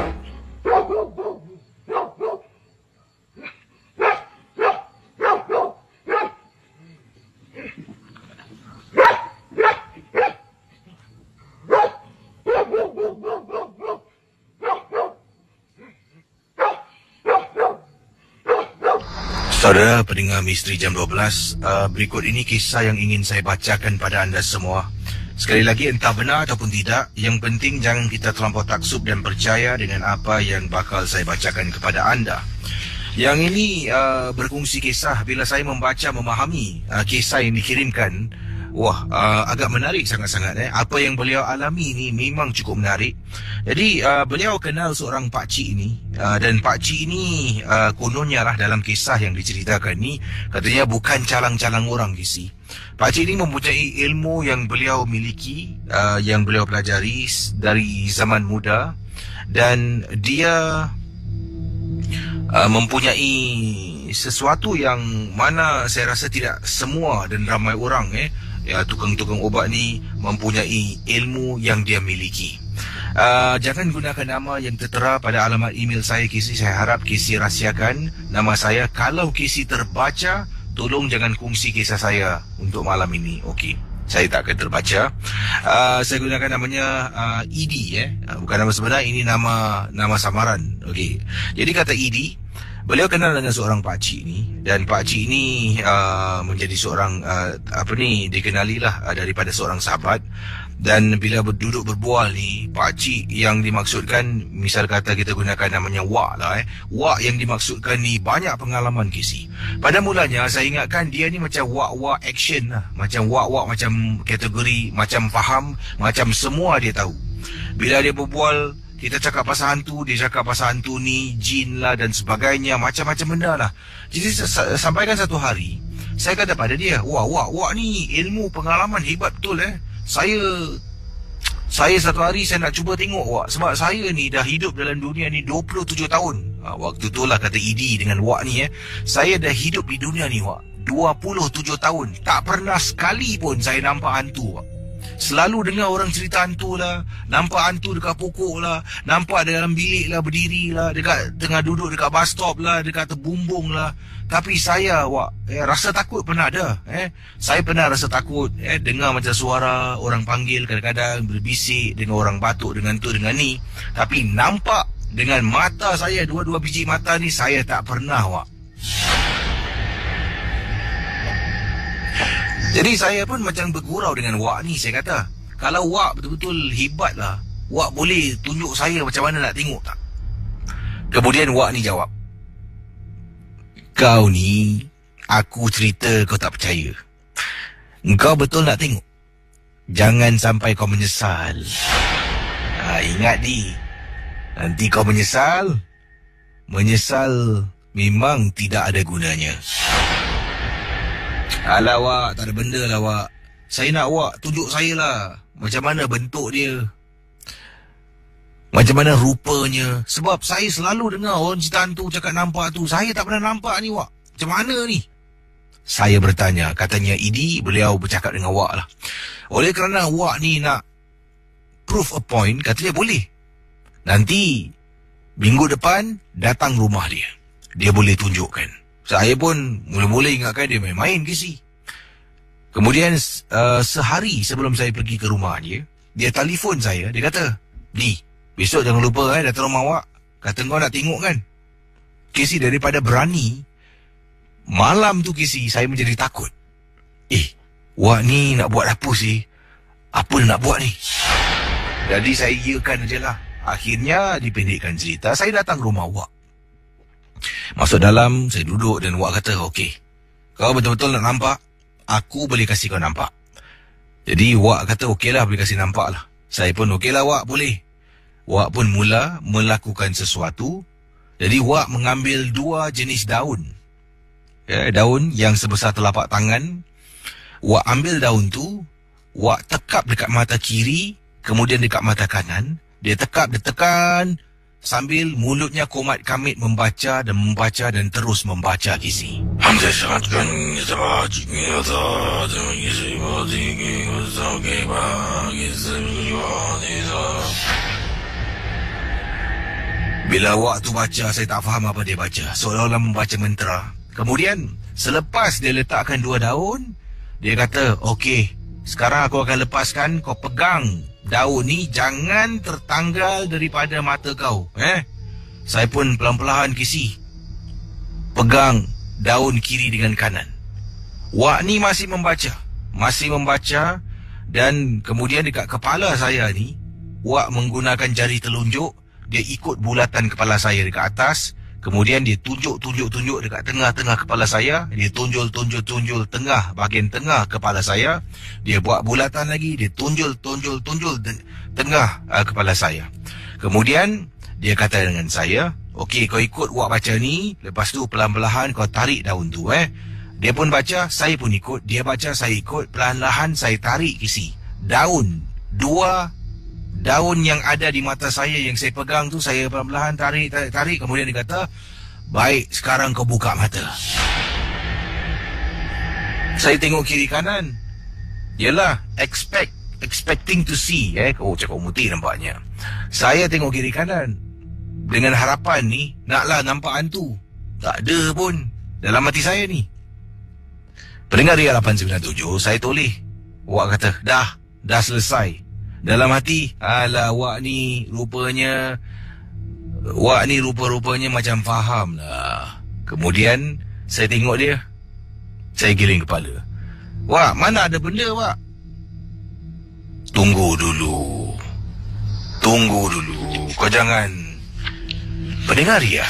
Saudara pendengar Misteri Jam 12, berikut ini kisah yang ingin saya bacakan pada anda semua. Sekali lagi, entah benar ataupun tidak, yang penting jangan kita terlampau taksub dan percaya dengan apa yang bakal saya bacakan kepada anda. Yang ini berkongsi kisah bila saya membaca, memahami kisah yang dikirimkan. Agak menarik sangat-sangat. Apa yang beliau alami ni memang cukup menarik. Jadi beliau kenal seorang pakcik ini, dan pakcik ini kononnya lah dalam kisah yang diceritakan ni, katanya bukan calang-calang orang Kisi. Pakcik ini mempunyai ilmu yang beliau miliki, yang beliau pelajari dari zaman muda, dan dia mempunyai sesuatu yang mana saya rasa tidak semua dan ramai orang tukang-tukang ubat ni mempunyai ilmu yang dia miliki. Jangan gunakan nama yang tertera pada alamat email saya Kisi. Saya harap Kisi rahsiakan nama saya. Kalau Kisi terbaca, tolong jangan kongsi kisah saya untuk malam ini. Okey, saya tak akan terbaca. Saya gunakan namanya Idi bukan nama sebenar, ini nama samaran. Okey. Jadi kata Idi, beliau kenal dengan seorang pakcik ni, dan pakcik ni menjadi seorang dikenalilah daripada seorang sahabat. Dan bila berduduk berbual ni, pakcik yang dimaksudkan, misal kata kita gunakan namanya Wak lah Wak yang dimaksudkan ni banyak pengalaman Kisi. Pada mulanya saya ingatkan dia ni macam Wak action lah, macam Wak macam kategori, macam faham, macam semua dia tahu. Bila dia berbual, kita cakap pasal hantu, dia cakap pasal hantu ni, jin lah dan sebagainya, macam-macam benda lah. Jadi sampaikan satu hari, saya kata pada dia, Wak ni ilmu pengalaman hebat betul Saya satu hari saya nak cuba tengok Wak, sebab saya ni dah hidup dalam dunia ni 27 tahun. Waktu tu lah kata Idi dengan Wak ni saya dah hidup di dunia ni Wak 27 tahun. Tak pernah sekali pun saya nampak hantu Wak. Selalu dengar orang cerita hantu lah, nampak hantu dekat pokok lah, nampak dalam bilik lah, berdiri lah, dekat tengah duduk dekat bus stop lah, dekat terbumbung lah. Tapi saya rasa takut pernah ada. Saya pernah rasa takut dengar macam suara orang panggil, kadang-kadang berbisik, dengan orang batuk, dengan tu dengan ni. Tapi nampak dengan mata saya, dua-dua biji mata ni, saya tak pernah Wak. Jadi saya pun macam bergurau dengan Wak ni. Saya kata, kalau Wak betul-betul hebat lah, Wak boleh tunjuk saya macam mana nak tengok tak? Kemudian Wak ni jawab, kau ni, aku cerita kau tak percaya. Engkau betul nak tengok? Jangan sampai kau menyesal. Ingat di, nanti kau menyesal. Menyesal memang tidak ada gunanya. Alah Wak, tak ada benda lah Wak. Saya nak Wak tunjuk saya lah macam mana bentuk dia, macam mana rupanya. Sebab saya selalu dengar orang cerita hantu cakap nampak tu. Saya tak pernah nampak ni Wak. Macam mana ni? Saya bertanya. Katanya Idi, beliau bercakap dengan Wak lah. Oleh kerana Wak ni nak prove a point, katanya boleh. Nanti Minggu depan datang rumah dia. Dia boleh tunjukkan. Saya pun mula-mula ingatkan dia main-main Casey. Kemudian sehari sebelum saya pergi ke rumah dia telefon saya. Dia kata, "Di, besok jangan lupa datang rumah awak. Kata kau nak tengok kan." Casey, daripada berani, malam tu Casey, saya menjadi takut. Wak ni nak buat apa sih? Apa dia nak buat ni? Jadi saya iakan je lah. Akhirnya dipendekkan cerita, saya datang rumah Wak. Masuk dalam, saya duduk dan Wak kata, "Okey, kau betul-betul nak nampak? Aku boleh kasih kau nampak." Jadi Wak kata, "Okey lah, boleh kasih nampak lah." Saya pun, "Okey lah Wak, boleh." Wak pun mula melakukan sesuatu. Jadi Wak mengambil 2 jenis daun. Daun yang sebesar telapak tangan. Wak ambil daun tu, Wak tekap dekat mata kiri, kemudian dekat mata kanan. Dia tekap, dia tekan, sambil mulutnya komat kamit membaca dan terus membaca Casey. Bila Wak tu baca, saya tak faham apa dia baca. Seolah-olah membaca mantra. Kemudian, selepas dia letakkan 2 daun, dia kata, "Okey, sekarang aku akan lepaskan, kau pegang daun ni, jangan tertanggal daripada mata kau." Saya pun pelan-pelan Casey pegang daun kiri dengan kanan. Wak ni masih membaca, dan kemudian dekat kepala saya ni, Wak menggunakan jari telunjuk. Dia ikut bulatan kepala saya dekat atas. Kemudian dia tunjuk dekat tengah-tengah kepala saya. Dia tunjul tengah, bahagian tengah kepala saya. Dia buat bulatan lagi. Dia tunjul tengah kepala saya. Kemudian dia kata dengan saya, "Okey, kau ikut Wak baca ni. Lepas tu pelan-pelan kau tarik daun tu." Dia pun baca, saya pun ikut. Dia baca, saya ikut. Perlahan-lahan saya tarik Casey. Daun. 2 daun yang ada di mata saya yang saya pegang tu, saya perlahan-lahan tarik. Kemudian dia kata, "Baik, sekarang kau buka mata." Saya tengok kiri kanan. Yalah, expecting to see. Kau cakap mutih nampaknya. Saya tengok kiri kanan dengan harapan ni, naklah nampak hantu. Tak ada pun dalam hati saya ni. Pendengar Ria 897, saya toleh. Wak kata, dah selesai. Dalam hati, alah Wak ni rupa-rupanya macam faham lah. Kemudian saya tengok dia. Saya giling kepala. "Wak, mana ada benda Wak?" Tunggu dulu. Kau jangan. Pendengar Ria,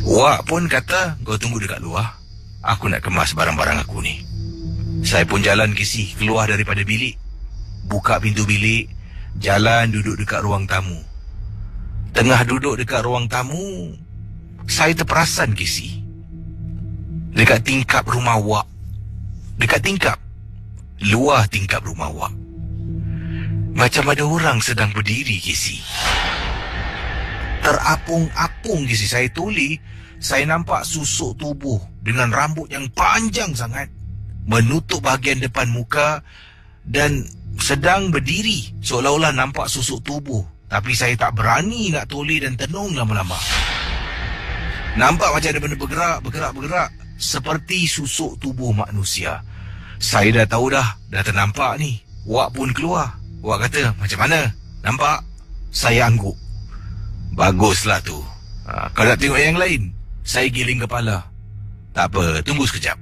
Wak pun kata, "Kau tunggu dekat luar. Aku nak kemas barang-barang aku ni." Saya pun jalan Casey keluar daripada bilik. Buka pintu bilik, jalan duduk dekat ruang tamu. Tengah duduk dekat ruang tamu, saya terperasan Casey. Dekat tingkap rumah Wak. Luar tingkap rumah Wak. Macam ada orang sedang berdiri Casey. Terapung-apung Casey. Saya toleh, saya nampak susuk tubuh dengan rambut yang panjang sangat, menutup bahagian depan muka, dan sedang berdiri seolah-olah nampak susuk tubuh. Tapi saya tak berani nak toleh dan tenung lama-lama. Nampak macam ada benda bergerak seperti susuk tubuh manusia. Saya dah tahu dah ternampak ni. Wak pun keluar. Wak kata, "Macam mana? Nampak?" Saya angguk. "Baguslah tu. Kau nak tengok yang lain?" Saya giling kepala. "Tak apa, tunggu sekejap."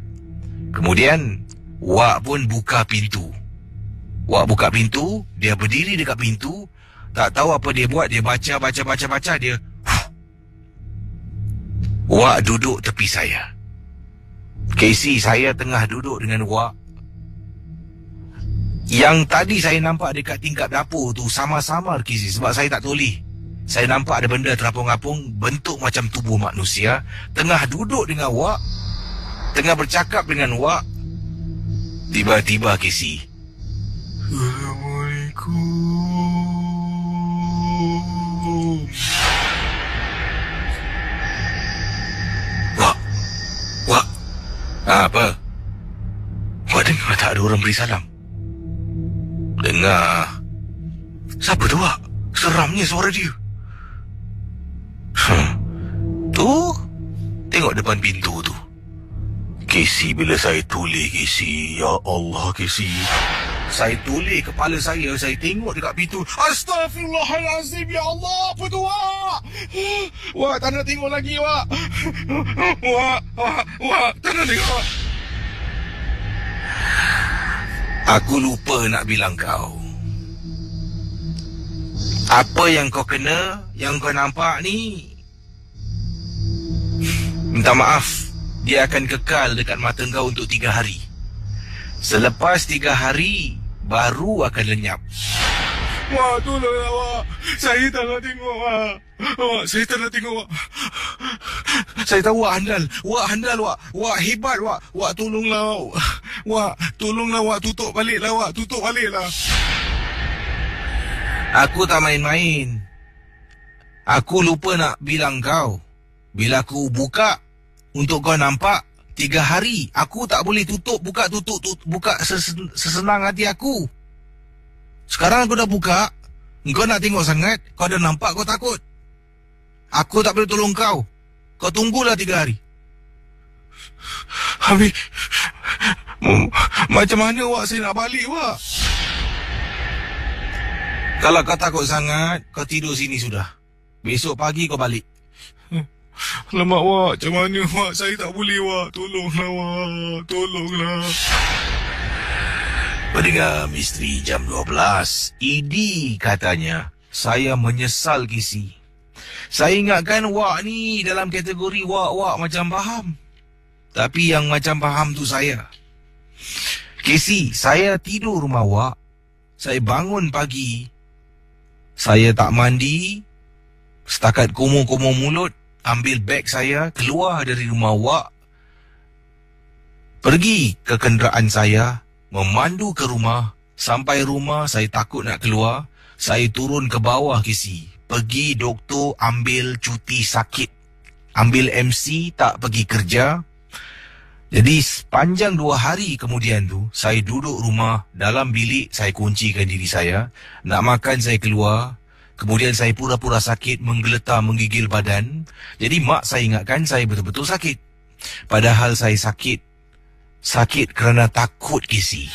Kemudian Wak pun buka pintu. Dia berdiri dekat pintu. Tak tahu apa dia buat. Dia baca. Dia Wak duduk tepi saya. Casey, saya tengah duduk dengan Wak. Yang tadi saya nampak dekat tingkap dapur tu sama-sama Casey, sebab saya tak toleh. Saya nampak ada benda terapung-apung, bentuk macam tubuh manusia, tengah duduk dengan Wak, tengah bercakap dengan Wak. Tiba-tiba Casey, "Assalamualaikum." Wak. Apa? Wak dengar tak ada orang beri salam? Dengar. Siapa tu Wak? Seramnya suara dia. tengok depan pintu tu. Casey, bila saya tulis Casey, ya Allah Casey, saya tulis kepala saya tengok dekat pintu. Astaghfirullahalazim, ya Allah, apa tu Wak? Wak, tak nak tengok lagi Wak. Wak, tak nak tengok. Aku lupa nak bilang kau. Apa yang kau kena, yang kau nampak ni, minta maaf, dia akan kekal dekat mata kau untuk 3 hari. Selepas 3 hari, baru akan lenyap. Wah, tolonglah Wak. Saya tak nak tengok Wak. Wak, saya tak nak tengok Wak. Saya tahu Wak handal. Wak handal Wak. Wak hebat Wak. Wak tolonglah Wak. Wak, tolonglah Wak. Tutup baliklah Wak. Tutup baliklah. Aku tak main-main. Aku lupa nak bilang kau. Bila aku buka untuk kau nampak, 3 hari aku tak boleh tutup buka sesenang hati aku. Sekarang aku dah buka, kau nak tengok sangat, kau dah nampak, kau takut. Aku tak boleh tolong kau. Kau tunggulah 3 hari. Habis macam mana Wak saya nak balik Wak? Kalau kau takut sangat, kau tidur sini sudah. Besok pagi kau balik. Alamak Wak, macam mana Wak? Saya tak boleh Wak. Tolonglah Wak. Tolonglah. Pendengar Misteri Jam 12, Idi katanya, saya menyesal Casey. Saya ingatkan Wak ni dalam kategori Wak macam faham. Tapi yang macam faham tu saya. Casey, saya tidur rumah Wak. Saya bangun pagi. Saya tak mandi. Setakat komo-komo mulut, ambil beg saya, keluar dari rumah Wak. Pergi ke kenderaan saya, memandu ke rumah. Sampai rumah, saya takut nak keluar. Saya turun ke bawah Casey. Pergi doktor ambil cuti sakit. Ambil MC, tak pergi kerja. Jadi sepanjang 2 hari kemudian tu, saya duduk rumah, dalam bilik, saya kuncikan diri saya. Nak makan saya keluar. Kemudian saya pura-pura sakit, menggeletar, menggigil badan. Jadi mak saya ingatkan saya betul-betul sakit. Padahal saya sakit. Sakit kerana takut Casey.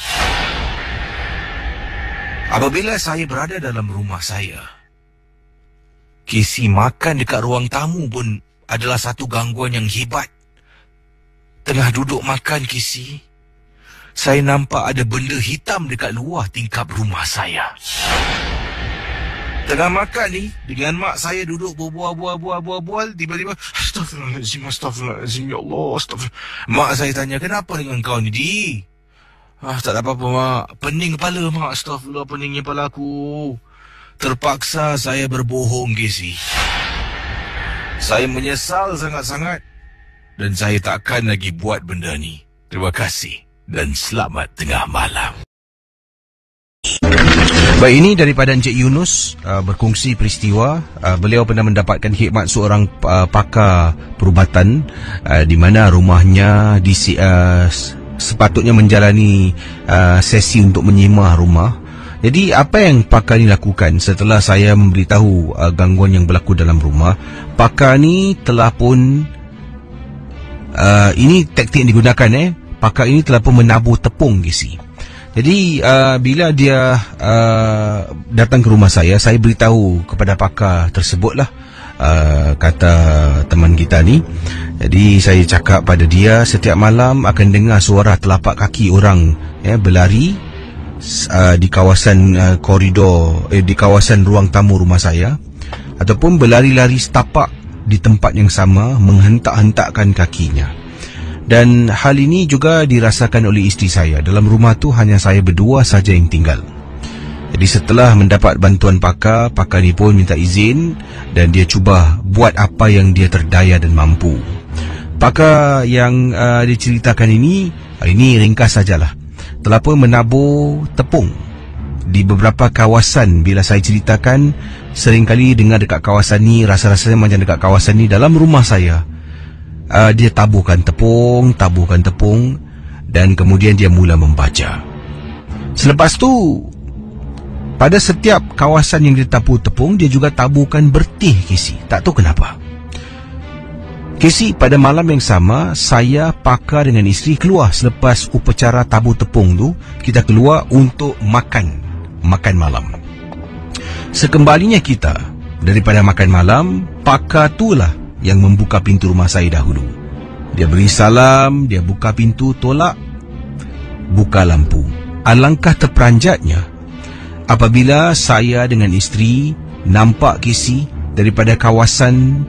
Apabila saya berada dalam rumah saya, Casey, makan dekat ruang tamu pun adalah satu gangguan yang hebat. Tengah duduk makan Casey, saya nampak ada benda hitam dekat luar tingkap rumah saya. Tengah makan ni, dengan mak saya duduk berbual, tiba-tiba, Astaghfirullahaladzim, ya Allah, Astaghfirullah. Mak saya tanya, kenapa dengan kau ni, Di? Tak ada apa-apa, Mak. Pening kepala, Mak. Astaghfirullah, peningnya kepala aku. Terpaksa saya berbohong, Casey. Saya menyesal sangat-sangat. Dan saya takkan lagi buat benda ni. Terima kasih. Dan selamat tengah malam. Baik, ini daripada Encik Yunus berkongsi peristiwa. Beliau pernah mendapatkan khidmat seorang pakar perubatan di mana rumahnya sepatutnya menjalani sesi untuk menyemah rumah. Jadi apa yang pakar ni lakukan setelah saya memberitahu gangguan yang berlaku dalam rumah? Pakar ni telah pun ini taktik yang digunakan. Pakar ini telah pun menabur tepung Casey. Jadi bila dia datang ke rumah saya beritahu kepada pakar tersebutlah, kata teman kita ni. Jadi saya cakap pada dia, setiap malam akan dengar suara telapak kaki orang berlari di kawasan koridor, di kawasan ruang tamu rumah saya, ataupun berlari-lari setapak di tempat yang sama, menghentak-hentakkan kakinya. Dan hal ini juga dirasakan oleh isteri saya. Dalam rumah tu hanya saya berdua saja yang tinggal. Jadi setelah mendapat bantuan pakar ni pun minta izin dan dia cuba buat apa yang dia terdaya dan mampu. Pakar yang diceritakan ini ringkas sajalah, telah pun menabur tepung di beberapa kawasan. Bila saya ceritakan, seringkali dengar dekat kawasan ni, rasa-rasanya macam dekat kawasan ni dalam rumah saya. Dia taburkan tepung, dan kemudian dia mula membaca. Selepas tu, pada setiap kawasan yang dia tabur tepung, dia juga taburkan bertih Casey. Tak tahu kenapa. Casey, pada malam yang sama, saya, Pakar dengan isteri keluar selepas upacara tabur tepung tu. Kita keluar untuk makan malam. Sekembalinya kita daripada makan malam, Pakar itulah yang membuka pintu rumah saya dahulu. Dia beri salam, dia buka pintu, tolak, buka lampu. Alangkah terperanjatnya apabila saya dengan isteri nampak Casey daripada kawasan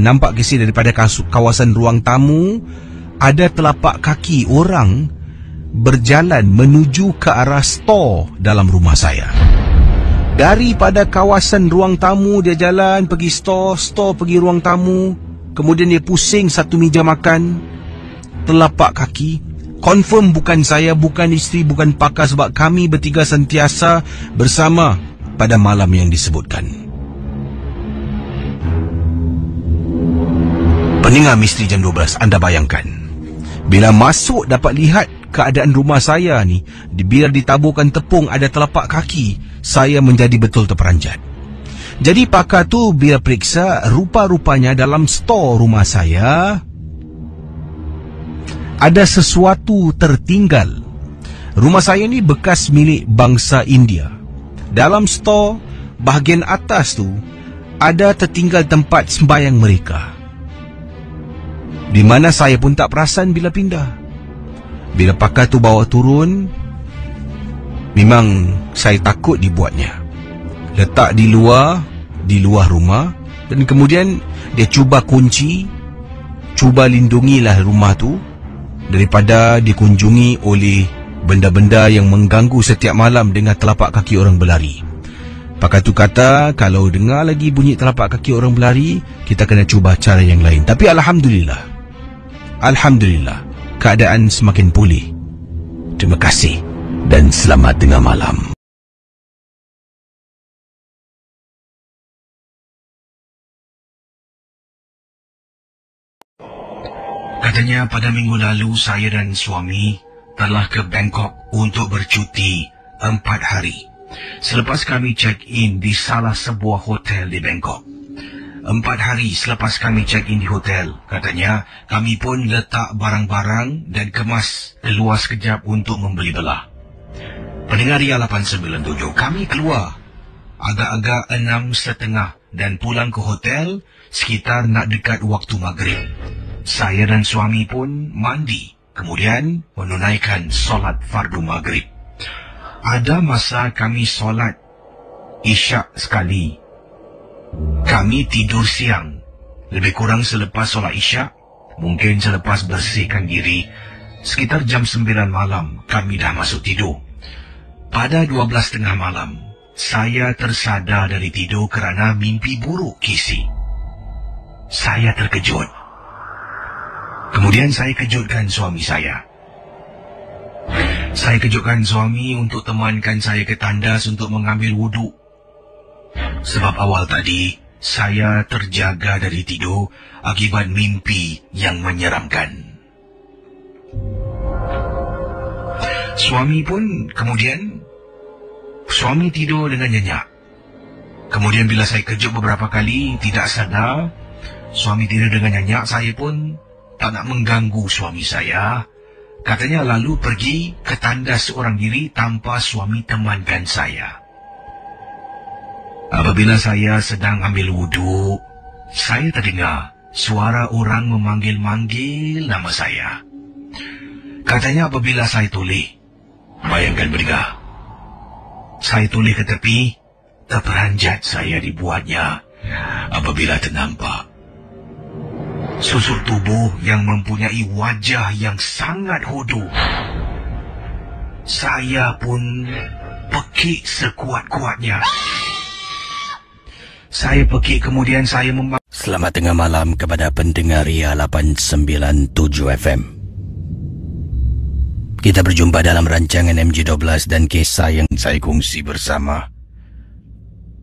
nampak Casey daripada kawasan ruang tamu. Ada telapak kaki orang berjalan menuju ke arah store dalam rumah saya. Daripada kawasan ruang tamu dia jalan pergi store pergi ruang tamu, kemudian dia pusing satu meja makan. Telapak kaki, confirm bukan saya, bukan isteri, bukan Pakar, sebab kami bertiga sentiasa bersama pada malam yang disebutkan. Pendengar Misteri Jam 12, anda bayangkan bila masuk dapat lihat keadaan rumah saya ni, bila ditaburkan tepung ada telapak kaki, saya menjadi betul terperanjat. Jadi Pakar tu bila periksa, rupa-rupanya dalam store rumah saya ada sesuatu tertinggal. Rumah saya ni bekas milik bangsa India. Dalam store bahagian atas tu ada tertinggal tempat sembahyang mereka, di mana saya pun tak perasan bila pindah. Bila Pakar tu bawa turun, memang saya takut dibuatnya. Letak di luar rumah, dan kemudian dia cuba kunci, cuba lindungilah rumah tu daripada dikunjungi oleh benda-benda yang mengganggu setiap malam dengan telapak kaki orang berlari. Pakar tu kata, kalau dengar lagi bunyi telapak kaki orang berlari, kita kena cuba cara yang lain. Tapi Alhamdulillah, keadaan semakin pulih. Terima kasih dan selamat tengah malam. Katanya pada minggu lalu saya dan suami telah ke Bangkok untuk bercuti 4 hari. Selepas kami check-in di salah sebuah hotel di Bangkok. 4 hari selepas kami check-in di hotel, katanya kami pun letak barang-barang dan kemas keluar sekejap untuk membeli belah. Pendengar Ria 897, kami keluar agak-agak 6.30 dan pulang ke hotel sekitar nak dekat waktu maghrib. Saya dan suami pun mandi, kemudian menunaikan solat fardu maghrib. Ada masa kami solat isyak sekali. Kami tidur siang, lebih kurang selepas solat isyak, mungkin selepas bersihkan diri. Sekitar jam 9 malam, kami dah masuk tidur. Pada 12.30 malam, saya tersadar dari tidur kerana mimpi buruk Casey. Saya terkejut. Kemudian saya kejutkan suami saya. Saya kejutkan suami untuk temankan saya ke tandas untuk mengambil wuduk. Sebab awal tadi, saya terjaga dari tidur akibat mimpi yang menyeramkan. Suami tidur dengan nyenyak. Kemudian bila saya kejut beberapa kali, tidak sadar, suami tidur dengan nyenyak, saya pun tak nak mengganggu suami saya. Katanya lalu pergi ke tandas seorang diri tanpa suami temankan saya. Apabila saya sedang ambil wuduk, saya terdengar suara orang memanggil-manggil nama saya. Katanya apabila saya toleh, bayangkan pendengar, saya toleh ke tepi, terperanjat saya dibuatnya apabila ternampak susuk tubuh yang mempunyai wajah yang sangat hodoh. Saya pun pekik sekuat-kuatnya. Saya pekik, kemudian saya Selamat tengah malam kepada pendengar Ria 897 FM. Kita berjumpa dalam rancangan MJ12 dan kisah yang saya kongsi bersama.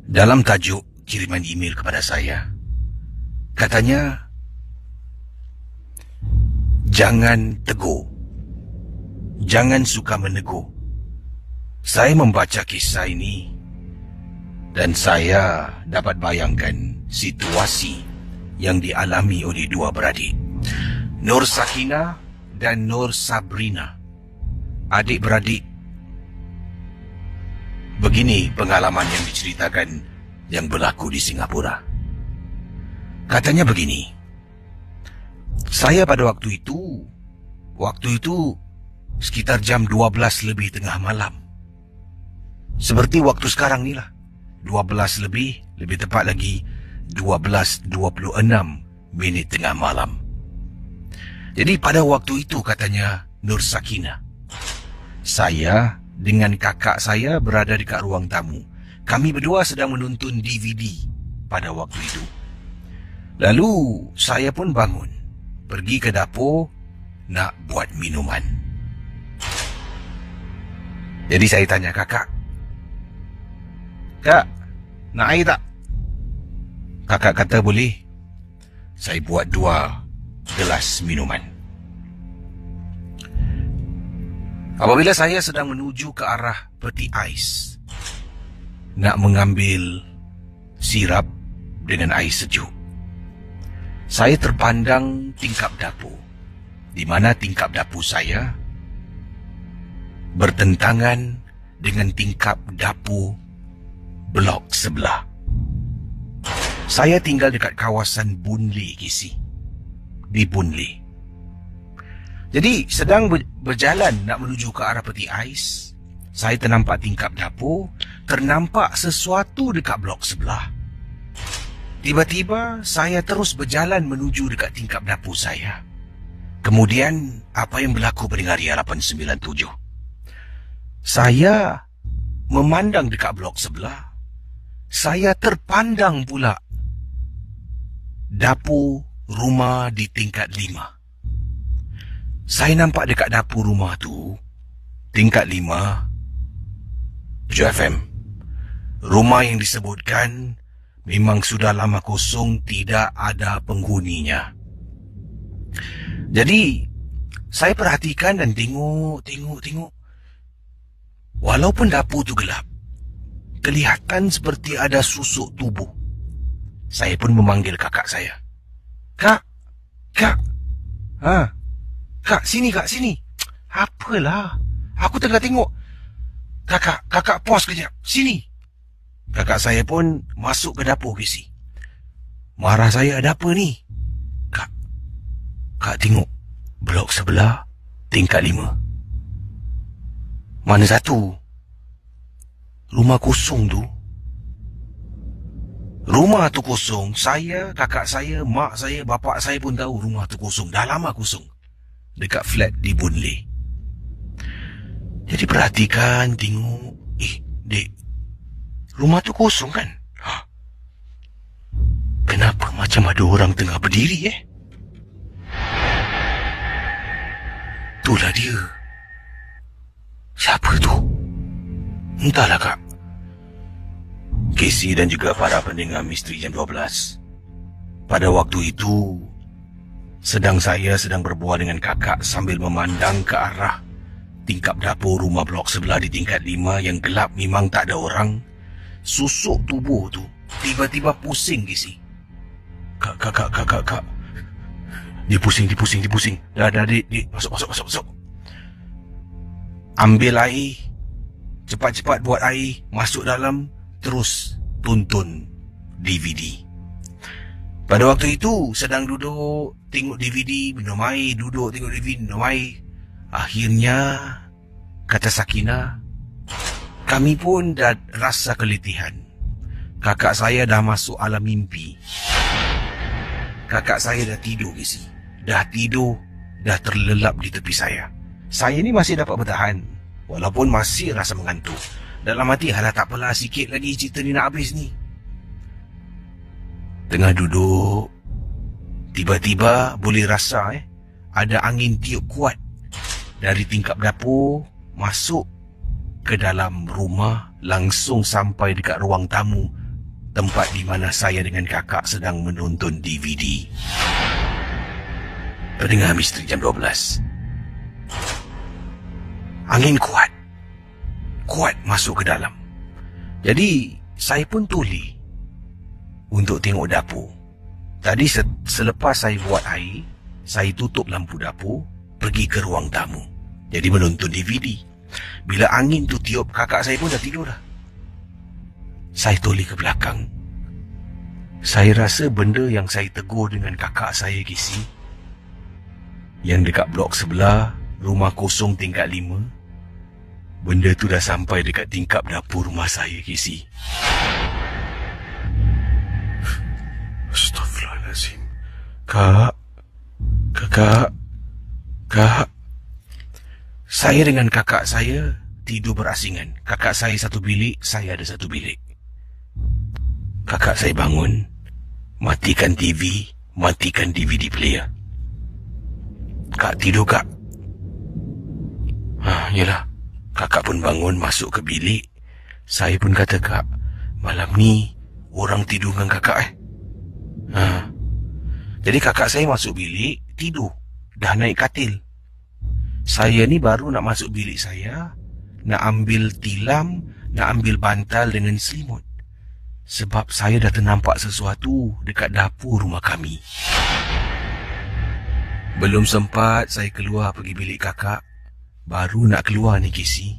Dalam tajuk kiriman email kepada saya, katanya, jangan tegur, jangan suka menegur. Saya membaca kisah ini Dan saya dapat bayangkan situasi yang dialami oleh dua beradik, Nur Sakinah dan Nur Sabrina, adik-beradik. Begini pengalaman yang diceritakan yang berlaku di Singapura. Katanya begini, saya pada waktu itu sekitar jam 12 lebih tengah malam. Seperti waktu sekarang ni lah, 12 lebih tepat lagi 12:26 minit tengah malam. Jadi pada waktu itu, katanya Nur Sakinah, saya dengan kakak saya berada dekat ruang tamu. Kami berdua sedang menonton DVD pada waktu itu. Lalu saya pun bangun, pergi ke dapur nak buat minuman. Jadi saya tanya kakak, "Kak, nak air tak?" Kakak kata boleh. Saya buat 2 gelas minuman. Apabila saya sedang menuju ke arah peti ais, nak mengambil sirap dengan air sejuk, saya terpandang tingkap dapur, di mana tingkap dapur saya bertentangan dengan tingkap dapur blok sebelah. Saya tinggal dekat kawasan Boon Lay, Casey. Di Boon Lay. Jadi sedang berjalan nak menuju ke arah peti ais, saya ternampak tingkap dapur, ternampak sesuatu dekat blok sebelah. Tiba-tiba saya terus berjalan menuju dekat tingkap dapur saya. Kemudian apa yang berlaku pendengar Ria 897? Saya memandang dekat blok sebelah. Saya terpandang pula dapur rumah di tingkat 5. Saya nampak dekat dapur rumah tu, tingkat 5, 7 FM. Rumah yang disebutkan memang sudah lama kosong, tidak ada penghuninya. Jadi, saya perhatikan dan tengok. Walaupun dapur tu gelap, kelihatan seperti ada susuk tubuh. Saya pun memanggil kakak saya. Kak. Kak, sini kak, sini. Apalah, aku tengah tengok. Kakak pause kejap, sini. Kakak saya pun masuk ke dapur, Casey. Marah saya, ada apa ni? Kak tengok, blok sebelah, tingkat 5. Mana satu? Rumah kosong tu. Rumah tu kosong. Saya, kakak saya, mak saya, bapak saya pun tahu rumah tu kosong. Dah lama kosong. Dekat flat di Boon Lay. Jadi perhatikan, tengok. Dek, rumah tu kosong kan? Kenapa macam ada orang tengah berdiri Itulah dia. Siapa tu? Entahlah kak. Casey dan juga para pendengar Misteri Jam 12. Pada waktu itu, saya sedang berbual dengan kakak sambil memandang ke arah tingkap dapur rumah blok sebelah di tingkat 5 yang gelap, memang tak ada orang. Susuk tubuh tu tiba-tiba pusing, Casey. Kak. Dia pusing. Dah, dik. Masuk. Ambil air. Cepat-cepat buat air. Masuk dalam. Terus tonton DVD. Pada waktu itu, sedang duduk, tengok DVD, minum air, duduk, tengok DVD, minum air. Akhirnya, kata Sakinah, kami pun dah rasa keletihan. Kakak saya dah masuk alam mimpi. Kakak saya dah tidur, Casey. Dah tidur, dah terlelap di tepi saya. Saya ni masih dapat bertahan, walaupun masih rasa mengantuk. Dalam hati, halah tak apalah, sikit lagi cerita ni nak habis ni. Tengah duduk, tiba-tiba boleh rasa ada angin tiup kuat dari tingkap dapur masuk ke dalam rumah, langsung sampai dekat ruang tamu, tempat di mana saya dengan kakak sedang menonton DVD. Pendengar Misteri Jam 12. Angin kuat masuk ke dalam. Jadi Saya pun tuli untuk tengok dapur. Tadi selepas saya buat air, saya tutup lampu dapur, pergi ke ruang tamu. Jadi menonton DVD. Bila angin tu tiup, kakak saya pun dah tidur dah. Saya tuli ke belakang. Saya rasa benda yang saya tegur dengan kakak saya, Casey, yang dekat blok sebelah, rumah kosong tingkat 5, benda tu dah sampai dekat tingkap dapur rumah saya, Casey. Astaghfirullahalazim. Kak. Saya dengan kakak saya tidur berasingan. Kakak saya satu bilik, saya ada satu bilik. Kakak saya bangun, matikan TV, matikan DVD player. Kak, tidur kak? Yelah. Kakak pun bangun, masuk ke bilik. Saya pun kata, kak, malam ni orang tidur dengan kakak Jadi kakak saya masuk bilik, tidur. Dah naik katil. Saya ni baru nak masuk bilik saya, nak ambil tilam, nak ambil bantal dengan selimut. Sebab saya dah ternampak sesuatu dekat dapur rumah kami. Belum sempat saya keluar pergi bilik kakak, baru nak keluar ni, Casey.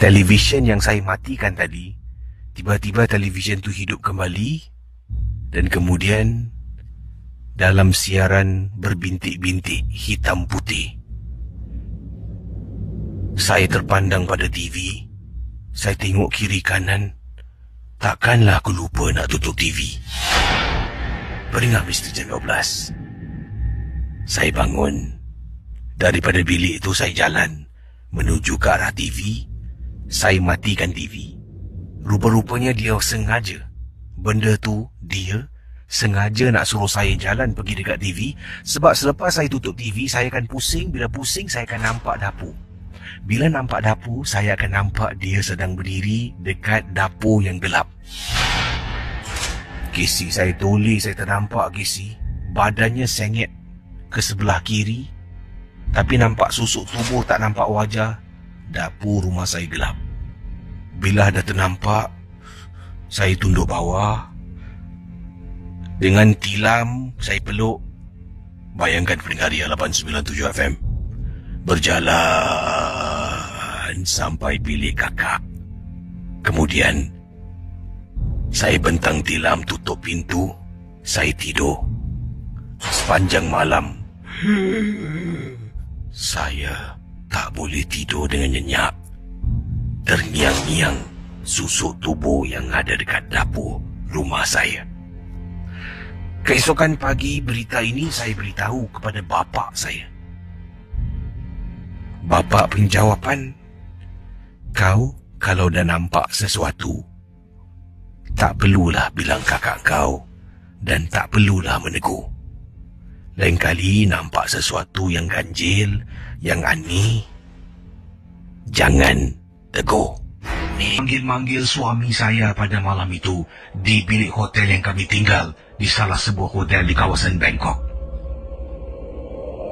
Televisyen yang saya matikan tadi, tiba-tiba televisyen tu hidup kembali, dan kemudian dalam siaran berbintik-bintik hitam putih, saya terpandang pada TV. Saya tengok kiri kanan. Takkanlah aku lupa nak tutup TV. Peringat Misteri Jam 12. Saya bangun. Daripada bilik itu saya jalan menuju ke arah TV. Saya matikan TV. Rupa-rupanya dia sengaja. Benda tu dia sengaja nak suruh saya jalan pergi dekat TV. Sebab selepas saya tutup TV, saya akan pusing. Bila pusing, saya akan nampak dapur. Bila nampak dapur, saya akan nampak dia sedang berdiri dekat dapur yang gelap. Casey, saya tuli, saya ternampak Casey. Badannya sengit ke sebelah kiri. Tapi nampak susuk tubuh, tak nampak wajah. Dapur rumah saya gelap. Bila dah ternampak, saya tunduk bawah. Dengan tilam, saya peluk. Bayangkan pendengar 897 FM. Berjalan sampai bilik kakak. Kemudian saya bentang tilam, tutup pintu. Saya tidur. Sepanjang malam saya tak boleh tidur dengan nyenyak. Terngiang-ngiang susuk tubuh yang ada dekat dapur rumah saya. Keesokan pagi, berita ini saya beritahu kepada bapa saya. Bapa penjawapan, kau kalau dah nampak sesuatu, tak perlulah bilang kakak kau dan tak perlulah menegur. Lain kali nampak sesuatu yang ganjil, yang aneh, jangan tegur. Manggil-manggil suami saya pada malam itu di bilik hotel yang kami tinggal di salah sebuah hotel di kawasan Bangkok.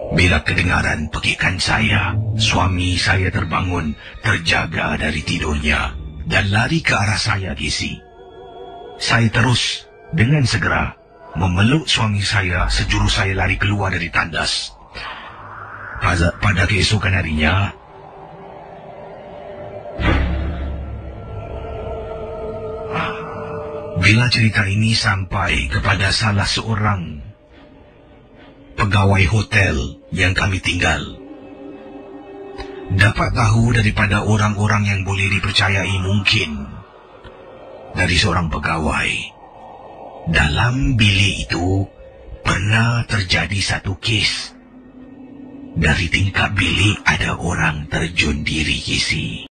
Bila kedengaran pekikan saya, suami saya terbangun, terjaga dari tidurnya dan lari ke arah saya, Casey. Saya terus dengan segera memeluk suami saya sejurus saya lari keluar dari tandas. Pada keesokan harinya, bila cerita ini sampai kepada salah seorang pegawai hotel yang kami tinggal, dapat tahu daripada orang-orang yang boleh dipercayai mungkin dari seorang pegawai, dalam bilik itu pernah terjadi satu kes. Dari tingkap bilik ada orang terjun diri, Casey.